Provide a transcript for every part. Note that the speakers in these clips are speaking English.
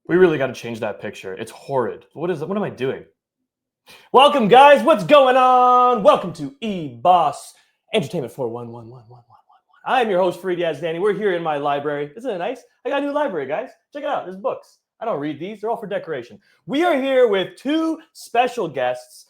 We really got to change that picture. It's horrid. What am I doing? Welcome, guys. What's going on? Welcome to E-Boss Entertainment 41111111. I'm your host, Frat Danny. We're here in my library. Isn't it nice? I got a new library, guys. Check it out. There's books. I don't read these. They're all for decoration. We are here with two special guests.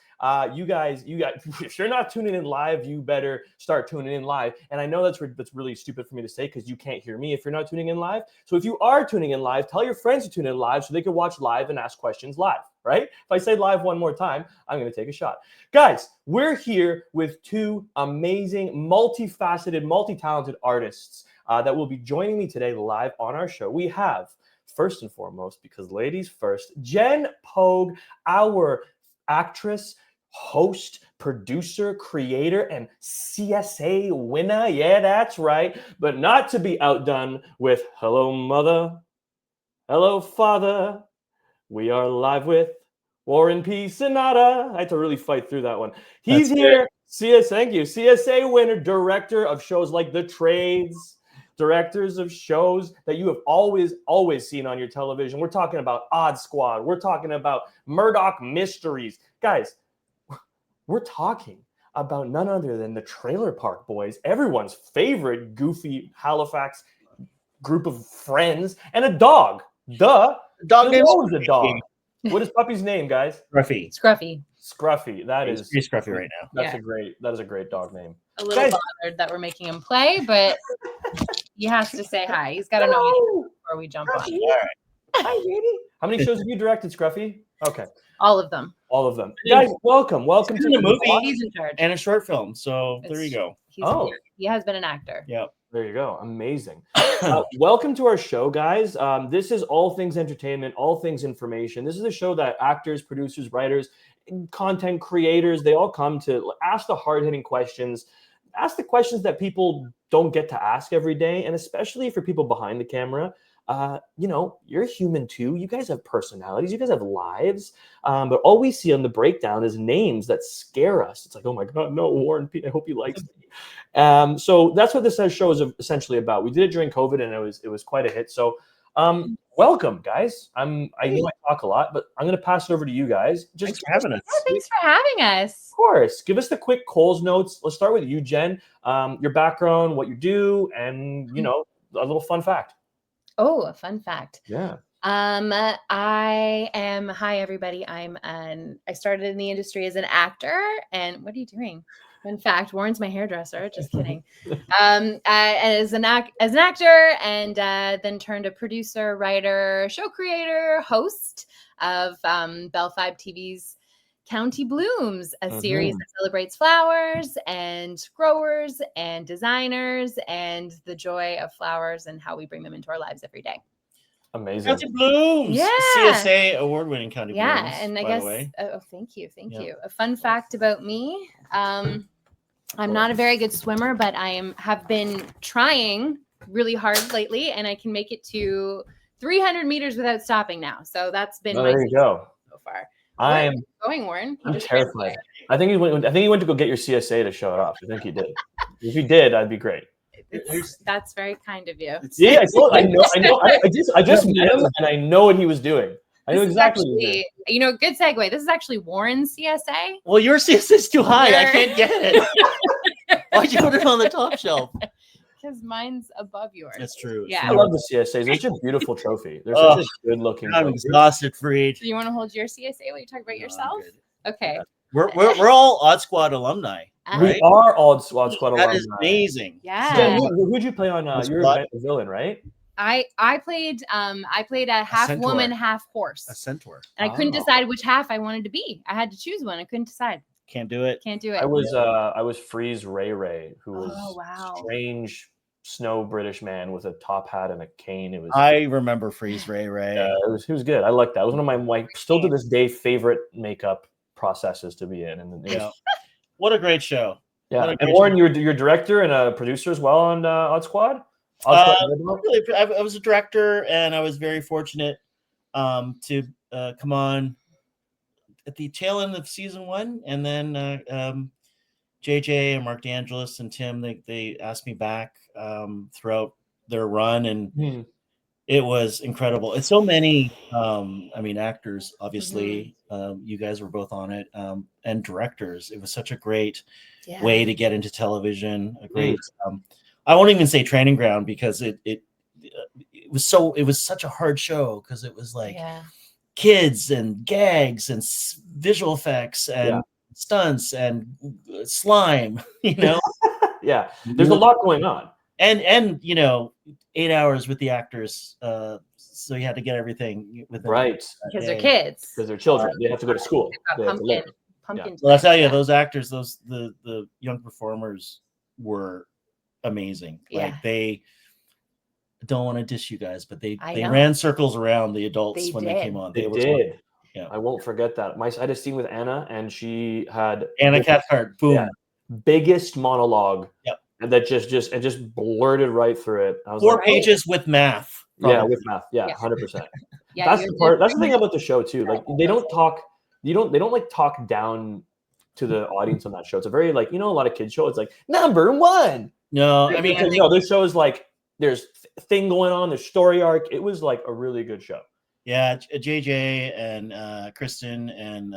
You guys, if you're not tuning in live, you better start tuning in live. And I know that's really stupid for me to say because you can't hear me if you're not tuning in live. So if you are tuning in live, tell your friends to tune in live so they can watch live and ask questions live, right? If I say live one more time, I'm going to take a shot. Guys, we're here with two amazing, multifaceted, multi-talented artists that will be joining me today live on our show. We have, first and foremost, because ladies first, Jen Pogue, our actress, host, producer, creator, and CSA winner. Yeah, that's right. But not to be outdone with hello, mother. Hello, father. We are live with War and Peace Sonoda. I had to really fight through that one. He's here. Thank you. CSA winner, director of shows like The Trades, directors of shows that you have always seen on your television. We're talking about Odd Squad. We're talking about Murdoch Mysteries. Guys, we're talking about none other than the Trailer Park Boys, everyone's favorite goofy Halifax group of friends, and a dog. Duh. Dog named always a dog. What is puppy's name, guys? Scruffy. Scruffy. That is pretty scruffy right now. That is a great dog name. A little bothered that we're making him play, but he has to say hi. He's got to know me before we jump on. All right. Hi, baby. How many shows have you directed, Scruffy? Okay. All of them. All of them. Guys, welcome to the movie. He's in charge. And a short film. So there you go. He has been an actor. Yep. There you go. Amazing. Welcome to our show, guys. This is all things entertainment, all things information. This is a show that actors, producers, writers, content creators, they all come to ask the hard-hitting questions, ask the questions that people don't get to ask every day, and especially for people behind the camera. You're human too. You guys have personalities. You guys have lives. But all we see on the breakdown is names that scare us. It's like, oh my God, no, Warren Pete, I hope he likes me. So that's what this show is essentially about. We did it during COVID and it was quite a hit. So welcome, guys. I know I talk a lot, but I'm going to pass it over to you guys. Thanks for having us. Oh, thanks for having us. Of course. Give us the quick Coles notes. Let's start with you, Jen. Your background, what you do, and, a little fun fact. Oh, a fun fact. Yeah. Hi everybody. I started in the industry as an actor, and what are you doing? Fun fact, Warren's my hairdresser. Just kidding. As an actor, and then turned a producer, writer, show creator, host of Bell 5 TV's County Blooms, a series that celebrates flowers and growers and designers and the joy of flowers and how we bring them into our lives every day. Amazing. County Blooms. Yeah. CSA award-winning County Blooms. Yeah, and I guess, thank you. A fun fact about me, I'm not a very good swimmer, but have been trying really hard lately, and I can make it to 300 meters without stopping now. So that's been there you go. So far. I'm going, Warren. I'm terrified. I think he went to go get your CSA to show it off. I think he did. If he did, that'd be great. That's very kind of you. Yeah, I know. I just met him and I know what he was doing. I know exactly what he was doing. Good segue. This is actually Warren's CSA. Well, your CSA is too high. I can't get it. Why'd you put it on the top shelf? Because mine's above yours. That's true. Yeah. I love the CSAs. They're such a beautiful trophy. They're such a good looking I'm exhausted, Freed. Do you want to hold your CSA while you talk about yourself? Okay. We're all Odd Squad alumni. We right? are all Squad alumni. That is amazing. Yeah. Who'd you play on? You're a villain, right? I played a half woman, half horse. A centaur. And I couldn't decide which half I wanted to be. I had to choose one. I couldn't decide. Can't do it. I was Freeze Ray, who was wow. strange snow British man with a top hat and a cane. I remember Freeze Ray. He was good. I like that. It was one of my still to this day favorite makeup processes to be in. And what a great show. Yeah. And Warren, you're director and a producer as well on Odd Squad. I was a director, and I was very fortunate to come on at the tail end of season 1, and then JJ and Mark DeAngelis and Tim, they asked me back throughout their run, and It was incredible. It's so many, I mean, actors, obviously, you guys were both on it, and directors. It was such a great way to get into television. A great, I won't even say training ground, because it was such a hard show, because it was like kids and gags and visual effects and stunts and slime, you know. Yeah, there's a lot going on. And 8 hours with the actors, so you had to get everything within because they're kids, because they're children. They have to go to school. Pumpkin. Well, I tell you, those actors, the young performers were amazing. Like, they don't want to dish you guys, but they ran circles around the adults when they came on. They did. Yeah, I won't forget that. I had a scene with Anna, and she had Anna Cathcart. Boom, biggest monologue. Yep. And that just blurted right through it. I was 4 pages with math. Probably. Yeah, with math. Yeah, 100%. That's the part. That's the thing about the show too. Like, they don't talk. They don't like talk down to the audience on that show. It's a very, like, a lot of kids show. It's like number one. No, I mean, this show is like, there's thing going on. There's story arc. It was like a really good show. Yeah, JJ and Kristen and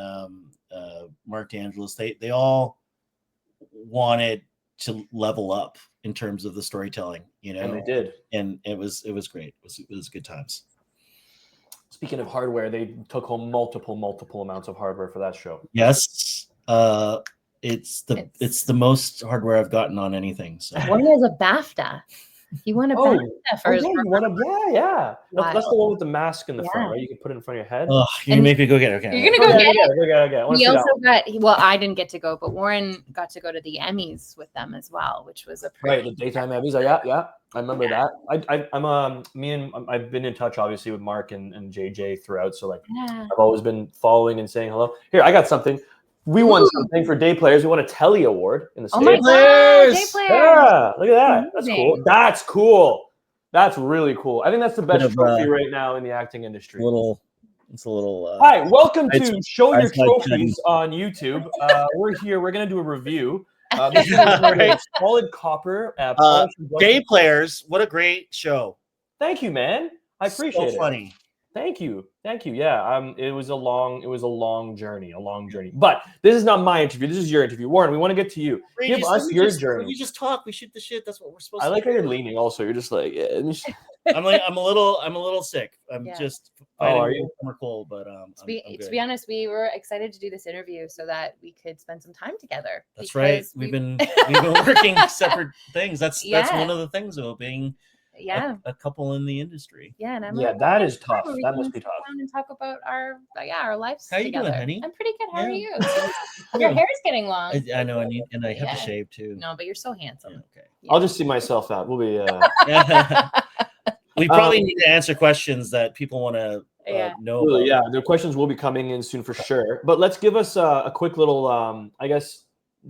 Mark DeAngelis, they all wanted to level up in terms of the storytelling, and they did, and it was great. It was good times. Speaking of hardware, they took home multiple amounts of hardware for that show. Yes, it's the most hardware I've gotten on anything. So one was a BAFTA. You won a BAFTA for his yeah. That's the one with the mask in the front, right? You can put it in front of your head. Oh, you can make me go get it. Okay. You're gonna go get it. Go. He also got. Well, I didn't get to go, but Warren got to go to the Emmys with them as well, which was a the daytime Emmys. Yeah, I remember that. I've been in touch, obviously, with Mark and JJ throughout. So, like, I've always been following and saying hello. Here, I got something. We won something for Day Players. We won a Telly Award in the States. Oh my God, Day Players! Yeah, look at that. That's cool. That's cool. That's really cool. I think that's the best trophy right now in the acting industry. It's a little. Hi, welcome to Show Your Trophies on YouTube. We're here. We're going to do a review. This is solid copper. Day Players. What a great show. Thank you, man. I appreciate it. So funny. Thank you. Yeah. It was a long journey. But this is not my interview. This is your interview. Warren, we want to get to you. Give us your journey. We just talk. We shoot the shit. That's what we're supposed to do. I like how you're leaning also. You're just like, I'm a little sick. I'm just are you? Summer cold, but to be honest, we were excited to do this interview so that we could spend some time together. That's right. We've been working separate things. That's one of the things about being a couple in the industry. Yeah, and that is tough. That must be tough. And talk about our lives. How together. You doing, honey? I'm pretty good. How are you? Your hair's getting long. I know. I have to shave too. No, but you're so handsome. Okay. Yeah. I'll just see myself out. We'll be. We probably need to answer questions that people want to know. About. Yeah, the questions will be coming in soon for sure. But let's give us a quick little,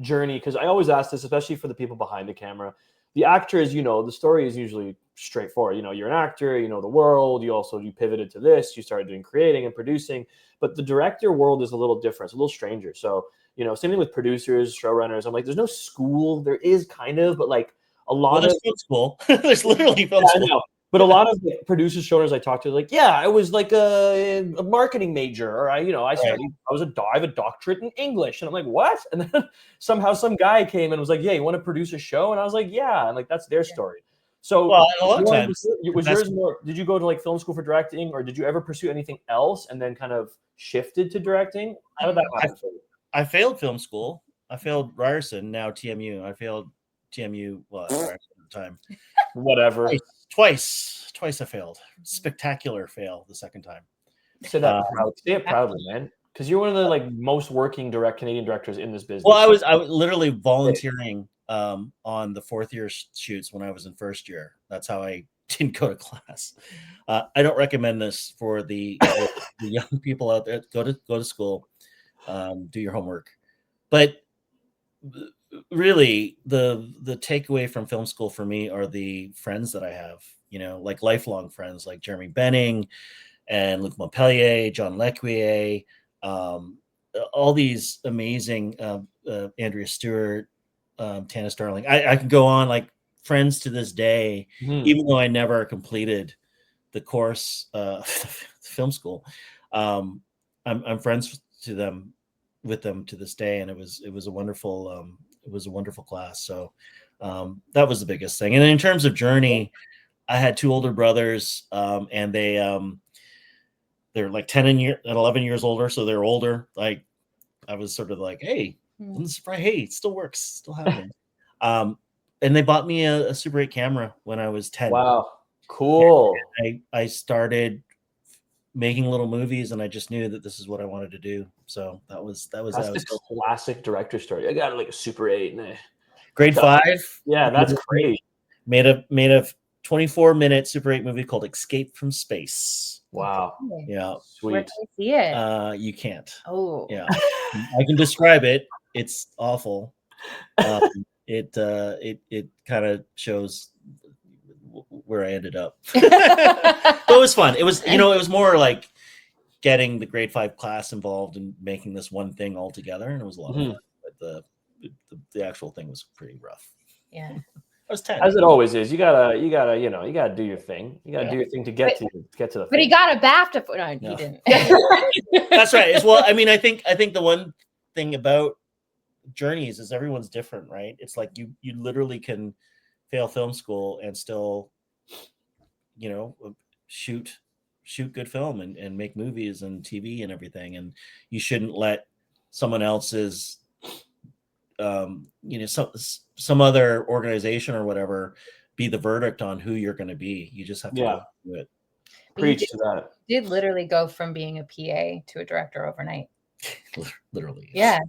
journey, because I always ask this, especially for the people behind the camera. The actors, the story is usually straightforward. You're an actor, the world. You pivoted to this. You started doing creating and producing. But the director world is a little different. It's a little stranger. So, same thing with producers, showrunners. I'm like, there's no school. There is kind of, but like a lot of film school. There's literally film school. I know. But a lot of the producers, showrunners I talked to, like, I was like a marketing major, or I have a doctorate in English, and I'm like, what? And then somehow some guy came and was like, you want to produce a show? And I was like, yeah, and like that's their story. So, a lot of times, was yours more? Did you go to like film school for directing, or did you ever pursue anything else and then kind of shifted to directing? How did that happen? I failed film school. I failed Ryerson, now TMU. I failed TMU Ryerson at the time. Whatever. Twice I failed. Spectacular fail the second time. Say that proudly. Say it proudly, man. Because you're one of the most working Canadian directors in this business. Well, I was literally volunteering on the fourth year shoots when I was in first year. That's how I didn't go to class. I don't recommend this for the young people out there. Go to school, do your homework. But really, the takeaway from film school for me are the friends that I have, like lifelong friends, like Jeremy Benning and Luc Montpellier, John Lequier, all these amazing, Andrea Stewart, Tana Starling. I can go on, like friends to this day, even though I never completed the course, film school. I'm friends with them to this day, and it was a wonderful class. So that was the biggest thing. And in terms of journey, I had 2 older brothers, and they're like 10 and 11 years older, so they're older. Like I was sort of like, hey, I'm surprised. Hey, it still works, still happening. And they bought me a Super 8 camera when I was 10. Wow, cool. I started making little movies, and I just knew that this is what I wanted to do. So that's the classic director story. I got like a Super 8 and grade 5. Yeah, that's great. Made a 24-minute Super 8 movie called Escape from Space. Wow. Yeah. Sweet. Where can I see it? You can't. Oh. Yeah. I can describe it. It's awful. It kind of shows where I ended up. But it was fun. It was, it was more like getting the grade 5 class involved and making this one thing all together, and it was a lot of fun. But the actual thing was pretty rough. Yeah. I was 10. As it always is. You gotta do your thing. You gotta do your thing to get to the But he got a BAFTA for he didn't. That's right. As well, I mean, I think the one thing about journeys is everyone's different, right? It's like you literally can fail film school and still, shoot good film and make movies and TV and everything. And you shouldn't let someone else's some other organization or whatever be the verdict on who you're going to be. You just have to do it. Preach to that. You did literally go from being a PA to a director overnight. Literally. Yeah.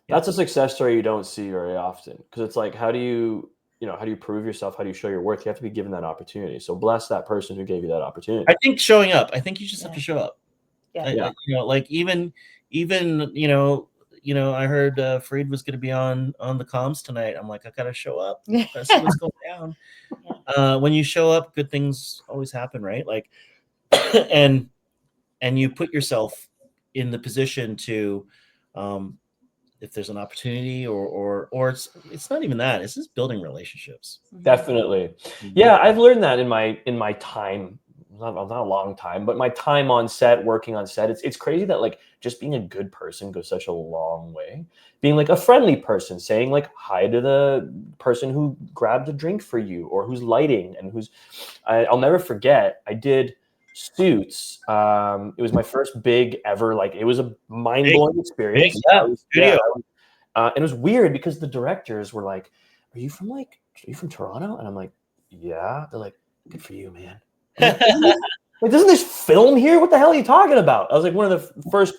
That's a success story you don't see very often, because it's like, how do you prove yourself? How do you show your worth? You have to be given that opportunity. So bless that person who gave you that opportunity. I think showing up. I think you just have to show up. Yeah. Like even I heard Freed was going to be on the comms tonight. I'm like, I got to show up. I gotta see what's going down. When you show up, good things always happen, right? Like, and you put yourself in the position to, if there's an opportunity or it's not even that. It's just building relationships. Definitely. Yeah, I've learned that in my time. Not a long time, but my time on set, working on set, it's crazy that like just being a good person goes such a long way. Being like a friendly person, saying like hi to the person who grabbed a drink for you or who's lighting and I'll never forget. I did Suits. It was my first big ever, like it was a mind-blowing experience. And it was weird because the directors were like, are you from Toronto? And I'm like, yeah. They're like, good for you, man. Like, doesn't this film here? What the hell are you talking about? I was like one of the first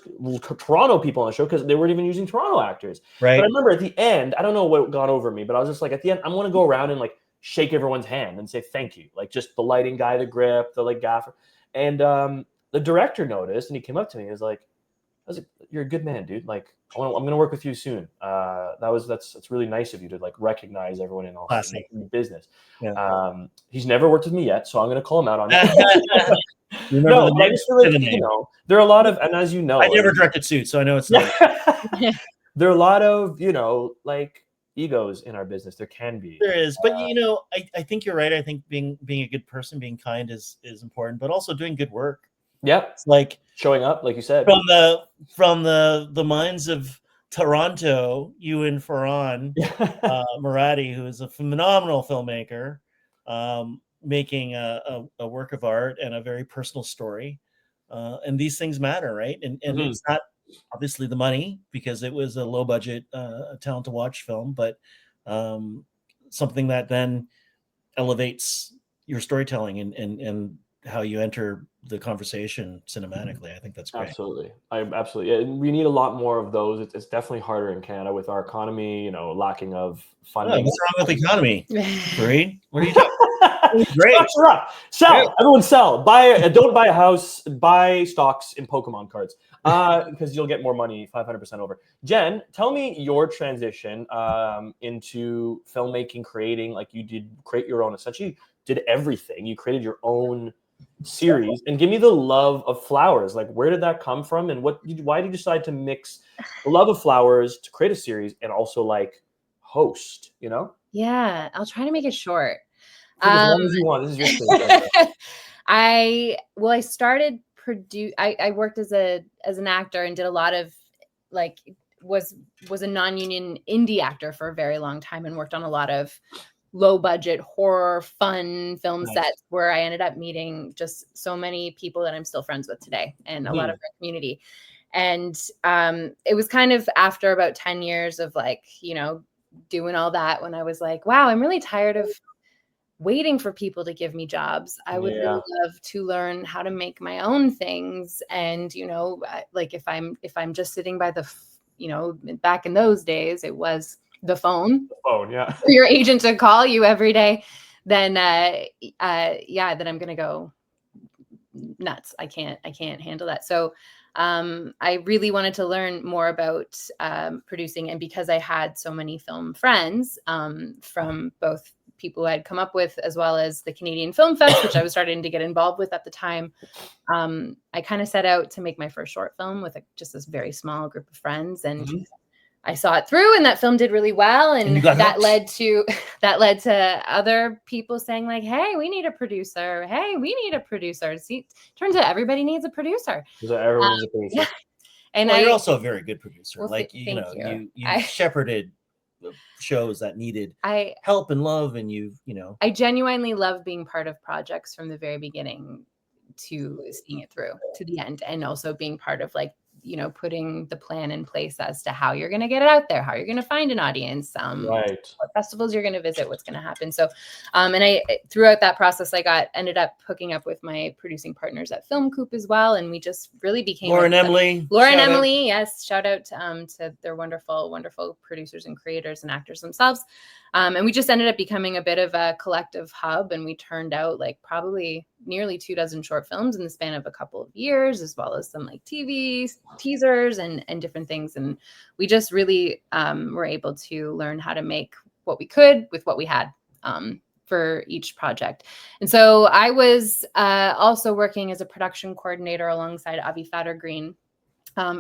Toronto people on the show because they weren't even using Toronto actors. Right. But I remember at the end, I don't know what got over me, but I was just like, at the end, I'm going to go around and like shake everyone's hand and say thank you. Like just the lighting guy, the grip, the like gaffer. And the director noticed and he came up to me and was like, you're a good man, dude. Like I'm going to work with you soon. That's really nice of you to like recognize everyone in all the business. Yeah. He's never worked with me yet, so I'm going to call him out on that. No, I just feel like, there are a lot of, and as you know, I never directed Suits, so I know it's not. There are a lot of, like egos in our business. There can be. There is, but I think you're right. I think being a good person, being kind is important, but also doing good work. Yep. It's like showing up, like you said. From the minds of Toronto, Ewan Ferran, Murati, who is a phenomenal filmmaker, making a work of art and a very personal story. And these things matter, right? And it's not obviously the money, because it was a low budget talent to watch film, but something that then elevates your storytelling and how you enter the conversation cinematically. I think that's great. Absolutely. Absolutely. Yeah, we need a lot more of those. It's definitely harder in Canada with our economy, lacking of funding. What's wrong with the economy? Reed? What are you talking about? Great. Stocks are up. Sell. Great. Everyone sell. Don't buy a house. Buy stocks in Pokemon cards because you'll get more money, 500% over. Jen, tell me your transition into filmmaking, creating, like you did create your own, essentially did everything. You created your own series, and give me the love of flowers. Like, where did that come from, and why did you decide to mix the love of flowers to create a series and also like host? Yeah, I'll try to make it short. As long as you want. This is your thing. I started I worked as an actor and did a lot of like was a non-union indie actor for a very long time and worked on a lot of low budget horror fun film sets where I ended up meeting just so many people that I'm still friends with today and a lot of our community. And it was kind of after about 10 years of like, you know, doing all that when I was like, wow, I'm really tired of waiting for people to give me jobs. I would really love to learn how to make my own things. And, you know, like if I'm just sitting by the, you know, back in those days, it was the phone. Yeah. For your agent to call you every day, then then I'm going to go nuts. I can't handle that. So I really wanted to learn more about producing. And because I had so many film friends from both people who I'd come up with, as well as the Canadian Film Fest, which I was starting to get involved with at the time, I kind of set out to make my first short film with just this very small group of friends. And I saw it through, and that film did really well. And that led to other people saying like, hey, we need a producer. Hey, we need a producer. See, turns out everybody needs a producer. Everyone needs a producer. Yeah. And you're also a very good producer. Well, like, you shepherded shows that needed help and love. And I genuinely love being part of projects from the very beginning to seeing it through to the end. And also being part of like, you know, putting the plan in place as to how you're going to get it out there, how you're going to find an audience, what festivals you're going to visit, what's going to happen. So, and I, throughout that process, I ended up hooking up with my producing partners at Film Coop as well. And we just really became Laura and Emily. Yes. Shout out to their wonderful, wonderful producers and creators and actors themselves. And we just ended up becoming a bit of a collective hub, and we turned out like probably nearly 24 short films in the span of a couple of years, as well as some like TV teasers and different things. And we just really were able to learn how to make what we could with what we had for each project. And so I was also working as a production coordinator alongside Avi Fattergreen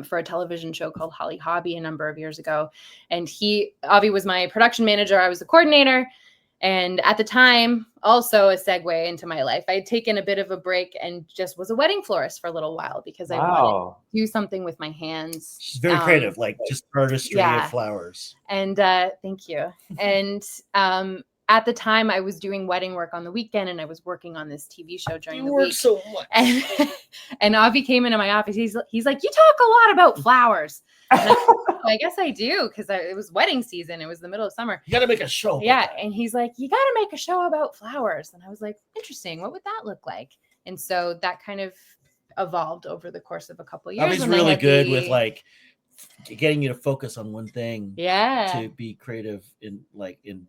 for a television show called Holly Hobby a number of years ago. And Avi was my production manager. I was the coordinator. And at the time, also a segue into my life, I had taken a bit of a break and just was a wedding florist for a little while because I wanted to do something with my hands. She's very creative, like just artistry of flowers. And thank you. And at the time, I was doing wedding work on the weekend, and I was working on this TV show during the week. You work so much. And Avi came into my office. He's like, you talk a lot about flowers. I guess I do, because it was wedding season. It was the middle of summer. You got to make a show. Yeah. And he's like, you got to make a show about flowers. And I was like, interesting. What would that look like? And so that kind of evolved over the course of a couple of years. Avi's really good with like getting you to focus on one thing. Yeah. To be creative in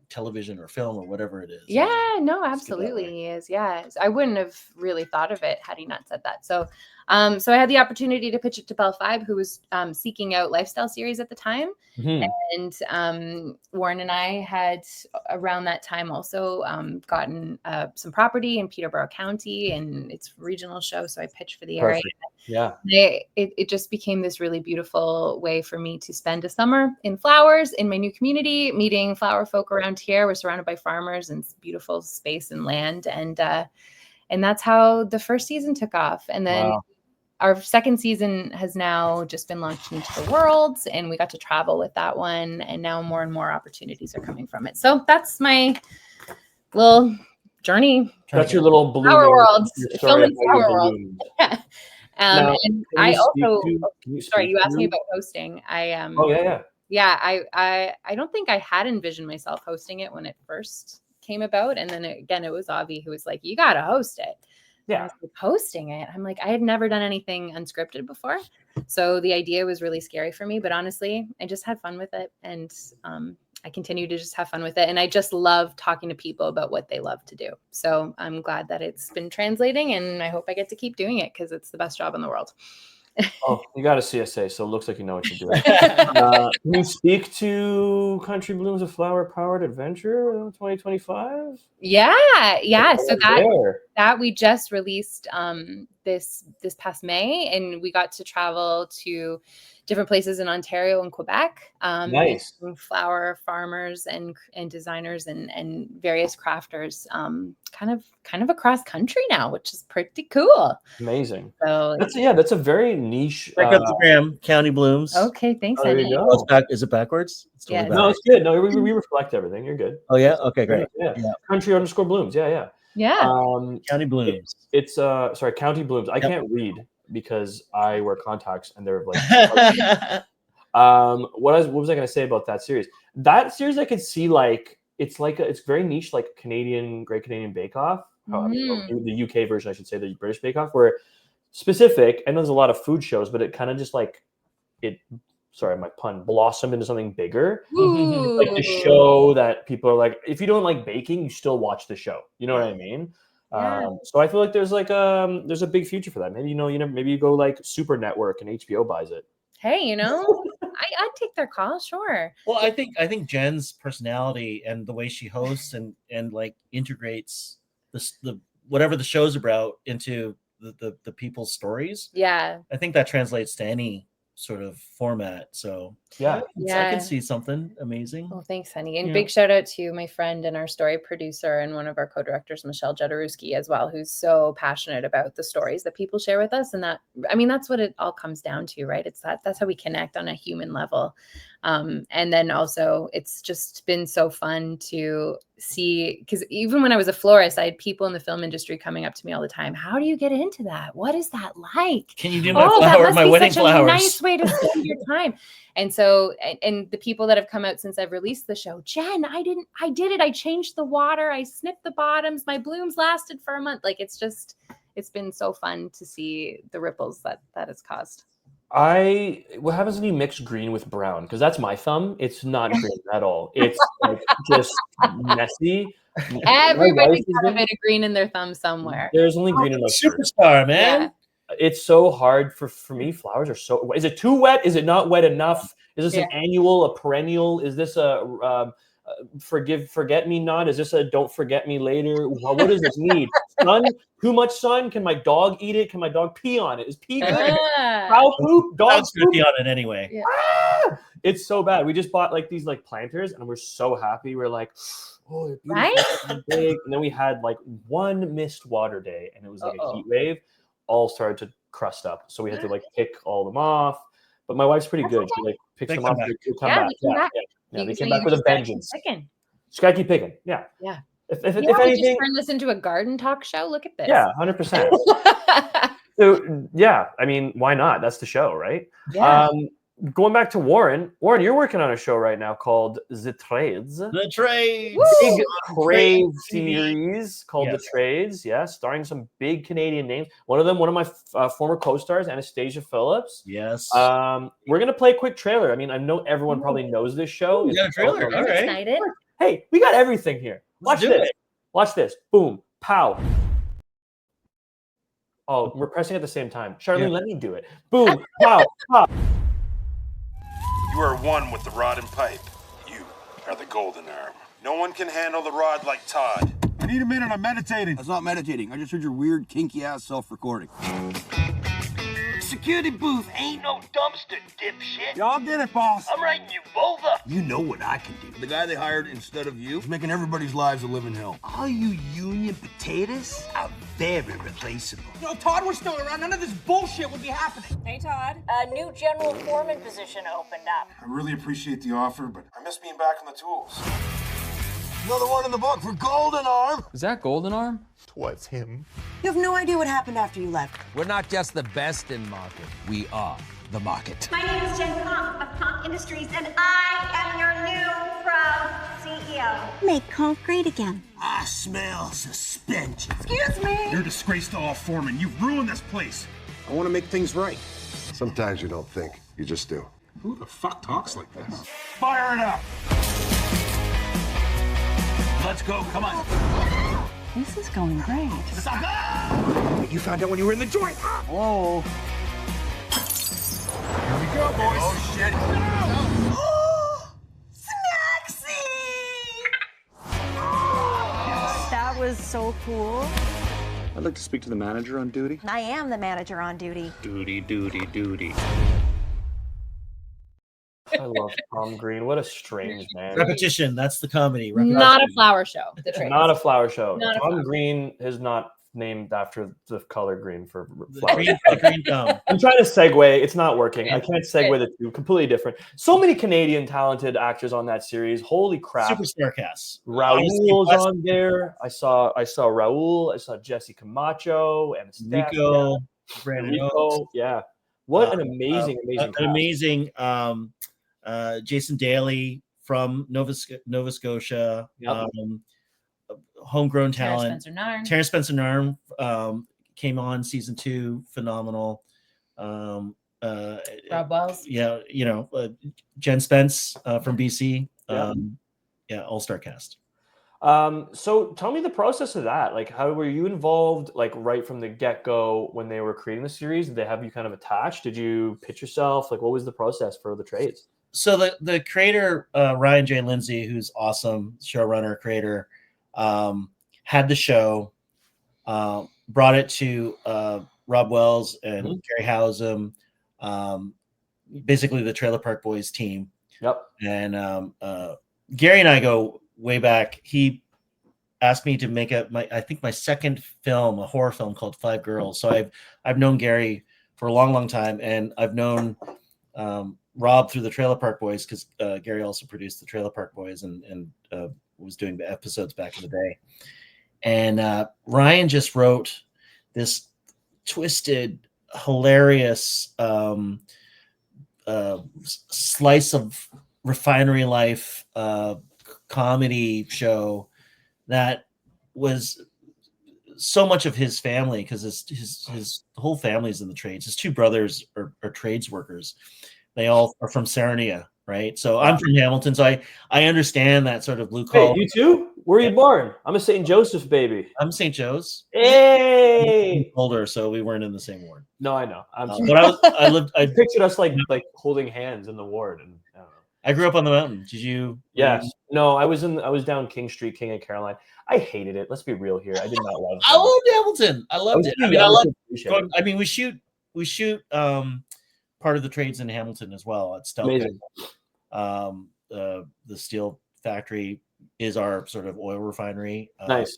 television or film or whatever it is. Yeah, no, absolutely he is. Yeah. I wouldn't have really thought of it had he not said that. So so I had the opportunity to pitch it to Bell 5, who was seeking out lifestyle series at the time. And Warren and I had around that time also gotten some property in Peterborough County, and it's a regional show. So I pitched for the area. Yeah. It just became this really beautiful way for me to spend a summer in flowers in my new community, meeting flower folk around here. We're surrounded by farmers and beautiful space and land. And that's how the first season took off. And then our second season has now just been launched into the world, and we got to travel with that one. And now more and more opportunities are coming from it. So that's my little journey. That's your little balloon. Flower world. Film and flower world. Yeah. Now, and I also, you asked me about hosting. I don't think I had envisioned myself hosting it when it first came about. And then again, it was Avi who was like, you got to host it. Yeah. Like, hosting it. I'm like, I had never done anything unscripted before. So the idea was really scary for me, but honestly, I just had fun with it. And I continue to just have fun with it. And I just love talking to people about what they love to do. So I'm glad that it's been translating, and I hope I get to keep doing it because it's the best job in the world. Oh, you got a CSA, so it looks like you know what you're doing. Can you speak to Country Blooms, a flower-powered adventure 2025? Yeah. So that we just released this past May, and we got to travel to different places in Ontario and Quebec. Nice. Flower farmers and designers and various crafters, kind of across country now, which is pretty cool. Amazing. So That's a very niche. Check out the gram, County Blooms. Okay, thanks. There you go. Oh, it's back. Is it backwards? It's Yeah. totally No, it's good. No, we reflect everything. You're good. Oh yeah. Okay, great. Yeah. Country_blooms. Yeah. County Blooms. It's sorry, County Blooms. I can't read because I wear contacts and they're like. What was I going to say about that series? That series I could see it's very niche, like Great Canadian Bake Off. The UK version, I should say, the British Bake Off, where specific. I know there's a lot of food shows, but it kind of just sorry, my pun, blossomed into something bigger. Like the show that people are like, if you don't like baking, you still watch the show. You know what I mean? Yeah. So I feel like there's there's a big future for that. Maybe maybe you go like Super Network and HBO buys it. Hey, I'd take their call, sure. Well, I think Jen's personality and the way she hosts and like integrates the whatever the show's about into the people's stories. Yeah. I think that translates to any sort of format. So yeah, I can see something amazing. Well, thanks, honey. And big shout out to my friend and our story producer and one of our co-directors, Michelle Jodorowsky, as well, who's so passionate about the stories that people share with us. And that's what it all comes down to, right? It's that's how we connect on a human level. And then also it's just been so fun to see, because even when I was a florist, I had people in the film industry coming up to me all the time. How do you get into that? What is that like? Can you do my wedding flowers? A nice way to spend your time. And so, and the people that have come out since I've released the show, Jen, I did it. I changed the water. I snipped the bottoms. My blooms lasted for a month. Like, it's been so fun to see the ripples that has caused. What happens when you mix green with brown? Because that's my thumb. It's not green at all. It's like just messy. Everybody's got a bit of green in their thumb somewhere. There's only green in my superstar, man. Yeah. It's so hard for me. Flowers are so. Is it too wet? Is it not wet enough? Is this an annual, a perennial? Is this a forget me not? Is this a don't forget me later? What does this need? Sun? Too much sun? Can my dog eat it? Can my dog pee on it? Is pee good? Cow poop? Dog poop? Pee on it anyway. Yeah. It's so bad. We just bought these planters, and we're so happy. We're like, oh, they're beautiful, right? big. And then we had one missed water day, and it was like a heat wave. All started to crust up, so we had to pick all them off. But my wife's pretty good. She picks them up. They come back. Yeah, they came back with a vengeance. Just gotta keep picking. Yeah. If anything, just turn this into a garden talk show. Look at this. Yeah, 100%. So yeah, I mean, why not? That's the show, right? Yeah. Going back to Warren. Warren, you're working on a show right now called The Trades. The Trades. Big Crave series called The Trades. Yeah, starring some big Canadian names. One of them, one of my former co-stars, Anastasia Phillips. Yes. We're gonna play a quick trailer. I mean, I know everyone probably knows this show. We got a trailer. All right. Excited. Hey, we got everything here. Watch this. Watch this. Boom. Pow. Oh, we're pressing at the same time. Charlene, let me do it. Boom. Pow. Pow. You are one with the rod and pipe. You are the golden arm. No one can handle the rod like Todd. I need a minute. I'm meditating. That's not meditating. I just heard your weird, kinky-ass self-recording. Security booth ain't no dumpster, dipshit. Y'all get it, boss. I'm writing you over. You know what I can do. The guy they hired instead of you is making everybody's lives a living hell. All you union potatoes are very replaceable. No, Todd was still around. None of this bullshit would be happening. Hey, Todd. A new general foreman position opened up. I really appreciate the offer, but I miss being back on the tools. Another one in the book for Golden Arm. Is that Golden Arm? What's him? You have no idea what happened after you left. We're not just the best in market. We are the market. My name is Jen Conk of Conk Industries, and I am your new proud CEO. Make Conk great again. I smell suspension. Excuse me. You're a disgrace to all foremen. You've ruined this place. I want to make things right. Sometimes you don't think, you just do. Who the fuck talks like this? Fire it up. Let's go, come on. This is going great. You found out when you were in the joint. Oh. Here we go, boys. Oh, shit. That was so cool. I'd like to speak to the manager on duty. I am the manager on duty. Duty. I love Tom Green. What a strange man. Repetition. That's the comedy. Not a flower show. The trades. Not a flower show. Not a Tom flower. Green is not named after the color green for The flowers. green thumb. I'm trying to segue. It's not working. I can't segue the two. Completely different. So many Canadian talented actors on that series. Holy crap. Superstar cast. Raul's on there. I saw Raul. I saw Jesse Camacho and Rico, Brandon Oaks. Yeah. What an amazing cast. Amazing Jason Daly from Nova Scotia. Yep. Homegrown talent. Terrence Spencer Narn came on season 2, phenomenal. Rob Wells. Yeah, Jen Spence from BC. All-star cast. So tell me the process of that. Like, how were you involved, like, right from the get-go when they were creating the series? Did they have you kind of attached? Did you pitch yourself? Like, what was the process for the trades? So the creator, Ryan J. Lindsay, who's awesome, showrunner, creator, had the show, brought it to Rob Wells and Gary Howsam, basically the Trailer Park Boys team. Yep. And Gary and I go way back. He asked me to make my second film, a horror film called Five Girls. So I've known Gary for a long time, and I've known Rob through the Trailer Park Boys because Gary also produced the Trailer Park Boys and was doing the episodes back in the day. And Ryan just wrote this twisted, hilarious slice of refinery life comedy show that was so much of his family, because his whole family's in the trades. His two brothers are trades workers. They all are from Sarnia, right? So I'm from Hamilton, so I understand that sort of blue collar. Hey, you too? Where are you born? I'm a St. Joseph's baby. I'm St. Joe's. Hey, older, so we weren't in the same ward. No, I know. But I pictured us like holding hands in the ward, and I don't know. I grew up on the mountain. Did you? Yes. No, I was down King Street, King and Caroline. I hated it. Let's be real here. I did not love it. I loved Hamilton. I loved it. I mean, we shoot part of the trades in Hamilton as well at Stelco. The steel factory is our sort of oil refinery. Nice.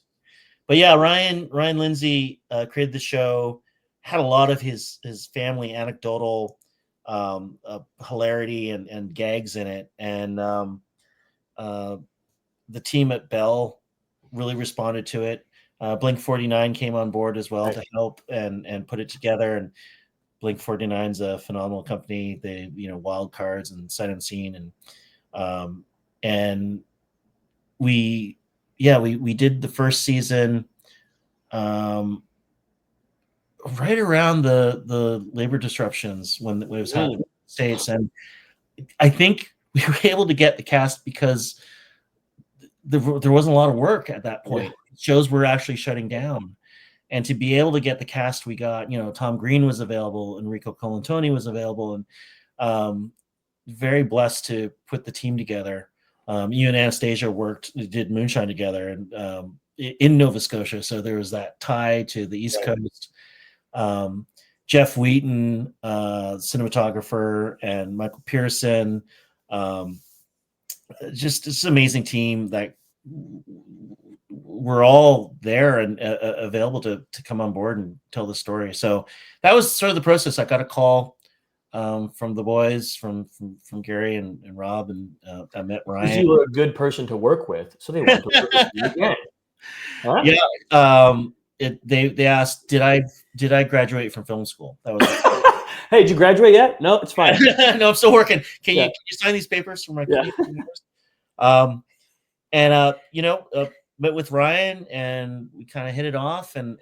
But yeah, Ryan Lindsay created the show, had a lot of his family anecdotal hilarity and gags in it. And the team at Bell really responded to it. Blink 49 came on board as well to help and put it together. And Blink 49's a phenomenal company. They, wild cards and sight unseen, and we did the first season right around the labor disruptions when it was happening in the States, and I think we were able to get the cast because there wasn't a lot of work at that point. Shows were actually shutting down. And to be able to get the cast we got, Tom Green was available, Enrico Colantoni was available, and very blessed to put the team together. You and Anastasia did Moonshine together, and in Nova Scotia, so there was that tie to the East Coast. Jeff Wheaton, cinematographer, and Michael Pearson, just this amazing team that we're all there and available to come on board and tell the story. So that was sort of the process. I got a call from the boys, from Gary and Rob, and I met Ryan. You were a good person to work with, so they wanted to work with you again. Huh? Yeah. They asked, did I graduate from film school? That was Hey, did you graduate yet? No, it's fine. No, I'm still working. Can you sign these papers for my met with Ryan, and we kind of hit it off, and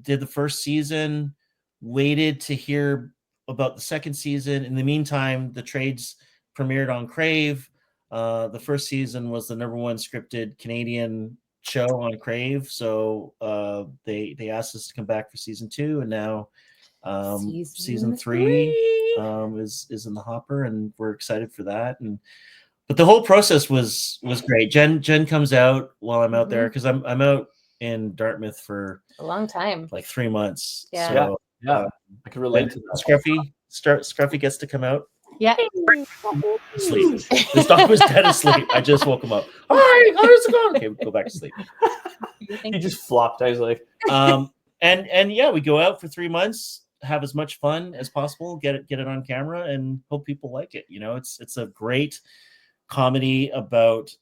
did the first season, waited to hear about the second season. In the meantime, the trades premiered on Crave. The first season was the #1 scripted Canadian show on Crave. So they asked us to come back for season 2, and now season 3 is in the hopper, and we're excited for that. But the whole process was great. Jen comes out while I'm out there, because I'm out in Dartmouth for a long time, like 3 months. Yeah. So, I can relate to that. Scruffy gets to come out. Yeah. Sleep. This dog was dead asleep. I just woke him up. Hi, how's it going? Okay, go back to sleep. He just flopped. I was like, and yeah, we go out for 3 months, have as much fun as possible, get it on camera, and hope people like it. You know, it's a great comedy about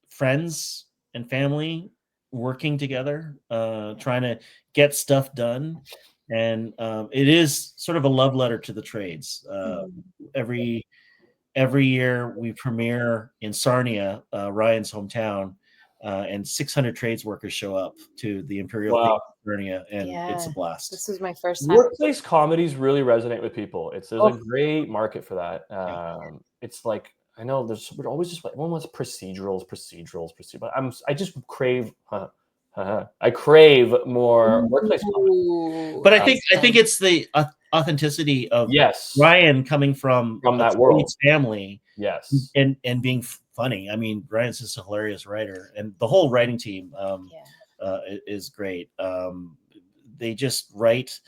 friends and family working together, trying to get stuff done. And it is sort of a love letter to the trades. Every year we premiere in Sarnia, Ryan's hometown, and 600 trades workers show up to the Imperial Theater in Sarnia, and it's a blast. This was my first time. Workplace comedies really resite with people. There's a great market for that. It's like, I know we're always just like, everyone wants procedurals, but I just crave. I crave more workplace comedy. But I think it's the authenticity of Ryan coming from that world, family, and being funny. I mean, Ryan's just a hilarious writer, and the whole writing team is great. They just write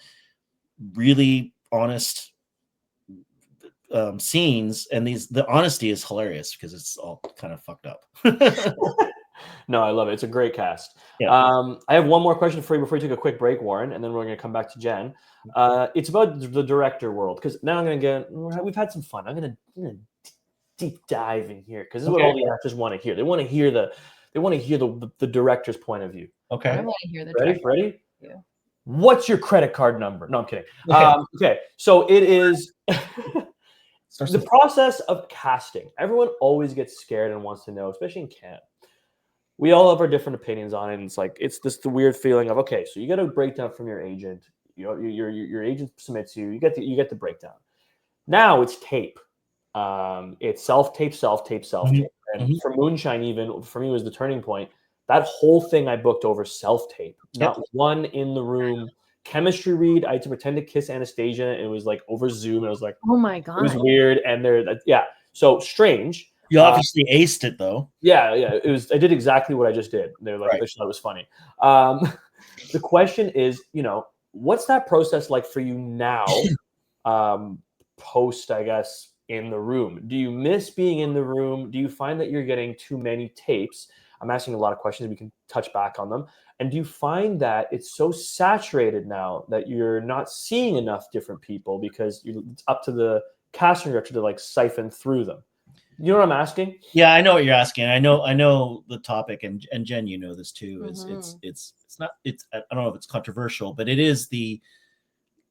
really honest scenes, and the honesty is hilarious because it's all kind of fucked up. No, I love it. It's a great cast. Yeah. I have one more question for you before we take a quick break, Warren, and then we're going to come back to Jen. It's about the director world, because now we've had some fun. I'm going to deep dive in here, because this is what all the actors want to hear. They want to hear the director's point of view. Okay. I want to hear the Ready? Yeah. What's your credit card number? No, I'm kidding. Okay. So it is the process of casting. Everyone always gets scared and wants to know, especially in camp. We all have our different opinions on it, and it's the weird feeling of, okay, so you get a breakdown from your agent. You know, your agent submits you. You get the breakdown. Now it's tape. It's self-tape. And for Moonshine, even for me, was the turning point. That whole thing I booked over self-tape. Not one in the room. Chemistry read. I had to pretend to kiss Anastasia. And it was like over Zoom. And I was like, oh my God, it was weird. And so strange. You obviously aced it, though. Yeah. It was. I did exactly what I just did. They're like, they thought it was funny. The question is, what's that process like for you now? Post, I guess, in the room. Do you miss being in the room? Do you find that you're getting too many tapes? I'm asking a lot of questions. We can touch back on them. And do you find that it's so saturated now that you're not seeing enough different people because it's up to the casting director to siphon through them? You know what I'm asking? Yeah, I know what you're asking. I know the topic, and Jen, you know this too. It's not. I don't know if it's controversial, but it is the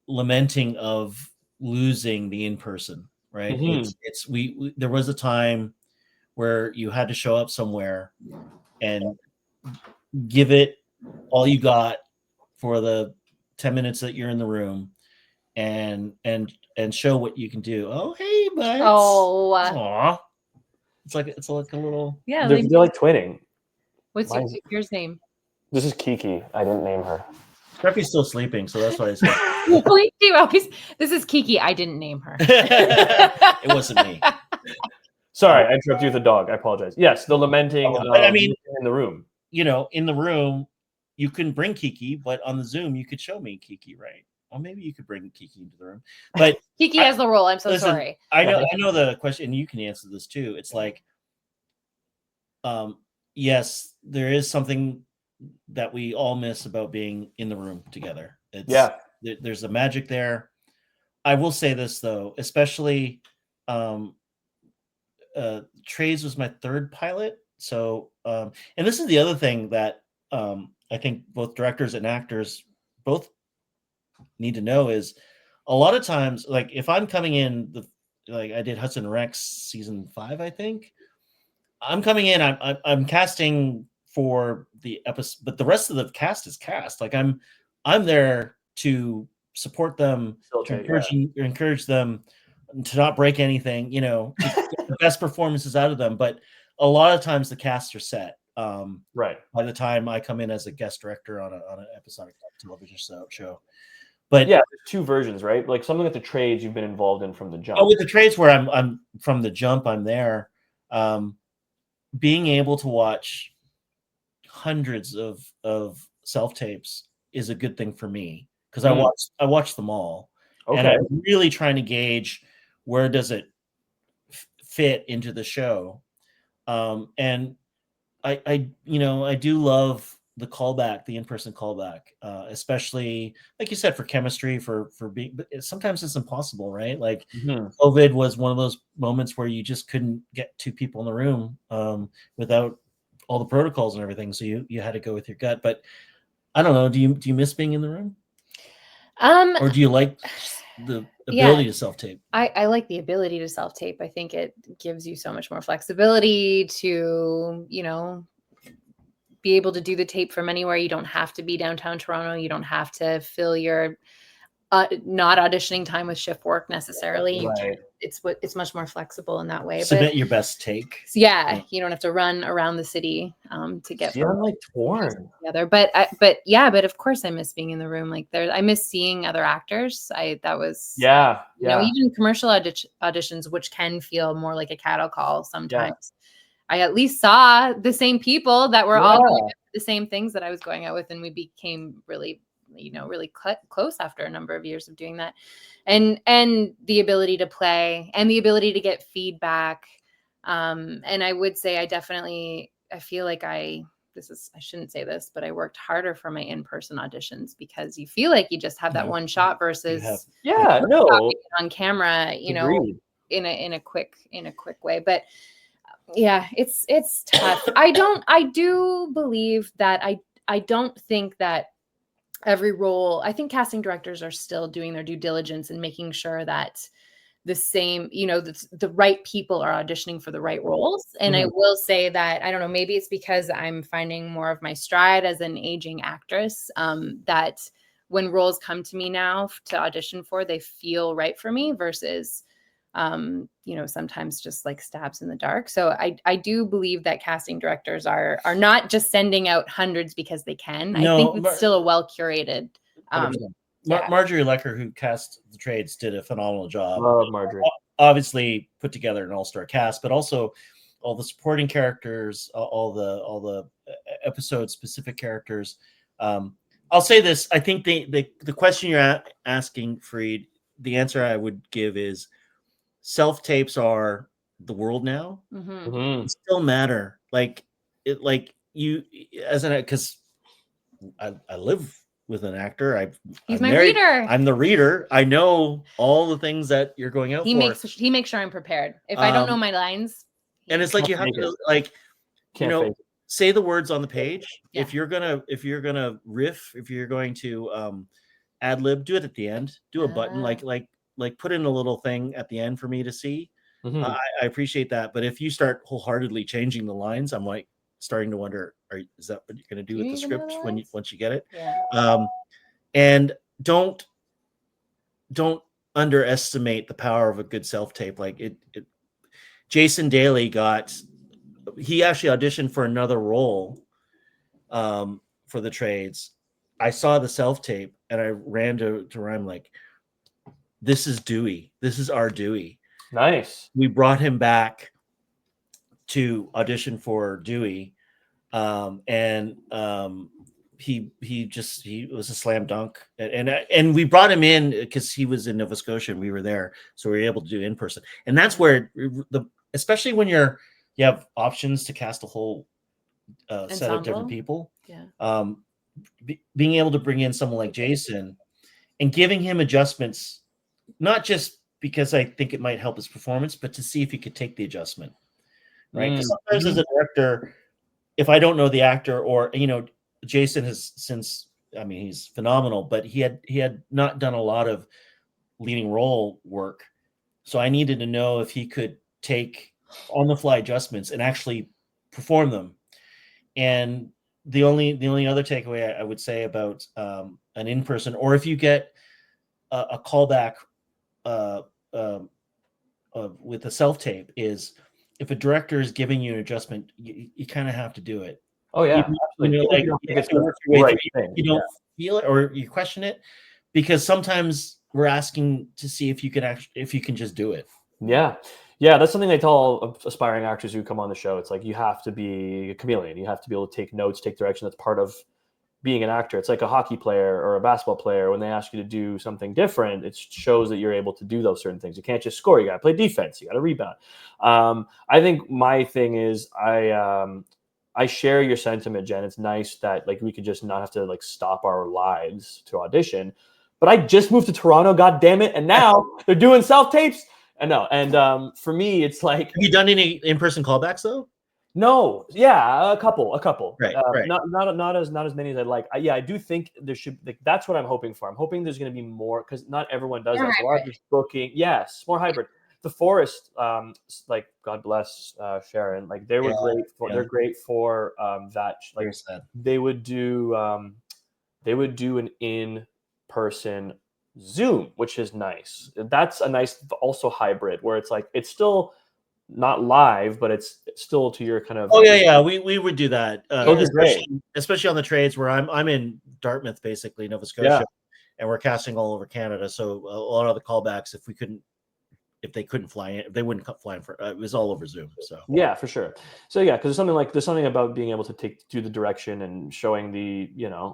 lamenting of losing the in-person, right? We there was a time where you had to show up somewhere and give it all you got for the 10 minutes that you're in the room, and show what you can do. Oh, hey, bud. Oh, aw. It's like a little. Yeah, they're like twinning. What's your name? This is Kiki. I didn't name her. Scruffy's still sleeping, so that's why I said. This is Kiki. I didn't name her. It wasn't me. Sorry, I interrupted you with the dog. I apologize. Yes, the lamenting. But I mean, in the room. In the room, you couldn't bring Kiki, but on the Zoom, you could show me Kiki, right? Well, maybe you could bring Kiki into the room, but Kiki has the role. I'm so sorry. I know the question, and you can answer this too. It's like, yes, there is something that we all miss about being in the room together. There's a magic there. I will say this though, especially, Trades was my third pilot. So, and this is the other thing that I think both directors and actors both need to know is a lot of times, like if I'm coming in, like I did Hudson Rex season 5, I think I'm coming in, I'm casting for the episode, but the rest of the cast is cast. Like I'm there to support them, to encourage them to not break anything, to get the best performances out of them. But a lot of times the casts are set. Right. By the time I come in as a guest director on an episodic television show. But yeah, there's two versions, right? Like something with the trades you've been involved in from the jump. Oh, with the trades where I'm from the jump, I'm there. Being able to watch hundreds of self tapes is a good thing for me because I watched them all, and Okay. I'm really trying to gauge where does it fit into the show, and I do love the in-person callback, especially like you said, for chemistry, for being, but sometimes it's impossible, right? Like COVID was one of those moments where you just couldn't get two people in the room without all the protocols and everything. So you had to go with your gut. But I don't know, do you miss being in the room? Or do you like the ability to self-tape? I like the ability to self-tape. I think it gives you so much more flexibility to, be able to do the tape from anywhere. You don't have to be downtown Toronto. You don't have to fill your not auditioning time with shift work necessarily. Right. It's much more flexible in that way. Submit your best take. Yeah, you don't have to run around the city to get. Yeah, I'm like torn. Together, but of course I miss being in the room. Like I miss seeing other actors. Even commercial auditions, which can feel more like a cattle call sometimes. Yeah. I at least saw the same people that were all going the same things that I was going out with, and we became really close after a number of years of doing that, and the ability to play and the ability to get feedback. And I would say I feel like I shouldn't say this, but I worked harder for my in-person auditions because you feel like you just have that one shot versus on camera, in a quick way. But yeah, it's tough. I do believe that I don't think that every role, I think casting directors are still doing their due diligence and making sure that the same, the right people are auditioning for the right roles. And I will say that, I don't know, maybe it's because I'm finding more of my stride as an aging actress, that when roles come to me now to audition for, they feel right for me versus sometimes just like stabs in the dark. So I do believe that casting directors are not just sending out hundreds because they can. I think it's still a well curated. Marjorie Lecker, who cast the trades, did a phenomenal job. Love Marjorie. Obviously put together an all-star cast, but also all the supporting characters, all the episode specific characters. I'll say this: I think the question you're asking, Freed, the answer I would give is, self-tapes are the world now. It still matter. Because I live with an actor. He's my reader. I'm the reader. I know all the things that you're going out for. He makes sure I'm prepared. If I don't know my lines, and it's like you have to say the words on the page. Yeah. If you're gonna riff, if you're going to ad lib, do it at the end. Do a button like put in a little thing at the end for me to see. I appreciate that. But if you start wholeheartedly changing the lines, I'm like starting to wonder, is that what you're going to do with the script once you get it? Yeah. And don't underestimate the power of a good self-tape. Like Jason Daly he actually auditioned for another role for the trades. I saw the self-tape and I ran to Ryan like, this is Dewey. This is our Dewey. Nice. We brought him back to audition for Dewey. He was a slam dunk. And we brought him in because he was in Nova Scotia and we were there. So we were able to do in person. And that's where especially when you have options to cast a whole set of different people. Yeah. Being able to bring in someone like Jason and giving him adjustments, not just because I think it might help his performance, but to see if he could take the adjustment, right? Because sometimes as a director, if I don't know the actor, or Jason has he's phenomenal, but he had not done a lot of leading role work, so I needed to know if he could take on the fly adjustments and actually perform them. And the only other takeaway I would say about an in-person, or if you get a callback with a self-tape, is if a director is giving you an adjustment, you kind of have to do it. Oh yeah, you don't feel it or you question it, because sometimes we're asking to see if you can just do it. Yeah, that's something they tell aspiring actors who come on the show. It's like you have to be a chameleon. You have to be able to take notes, take direction. That's part of being an actor. It's like a hockey player or a basketball player. When they ask you to do something different, it shows that you're able to do those certain things. You can't just score. You got to play defense. You got to rebound. I think my thing is I share your sentiment, Jen. It's nice that like we could just not have to like stop our lives to audition. But I just moved to Toronto, God damn it, and now they're doing self-tapes. I know. And for me, it's like, have you done any in-person callbacks though? No, yeah, a couple. Right. Not as many as I'd like. I do think there should. Like, that's what I'm hoping for. I'm hoping there's going to be more because not everyone does that. So a lot of this booking, yes, more hybrid. The Forest, like God bless Sharon, like they were great for. They're great for that. Like they would do an in-person Zoom, which is nice. That's a nice also hybrid where it's like it's still not live, but it's still to your kind of. Oh yeah, we would do that, especially on the trades where I'm in Dartmouth, basically Nova Scotia, and we're casting all over Canada. So a lot of the callbacks, if they couldn't fly in, if they wouldn't fly in for it was all over Zoom. So yeah, for sure. So yeah, because there's something about being able to do the direction and showing the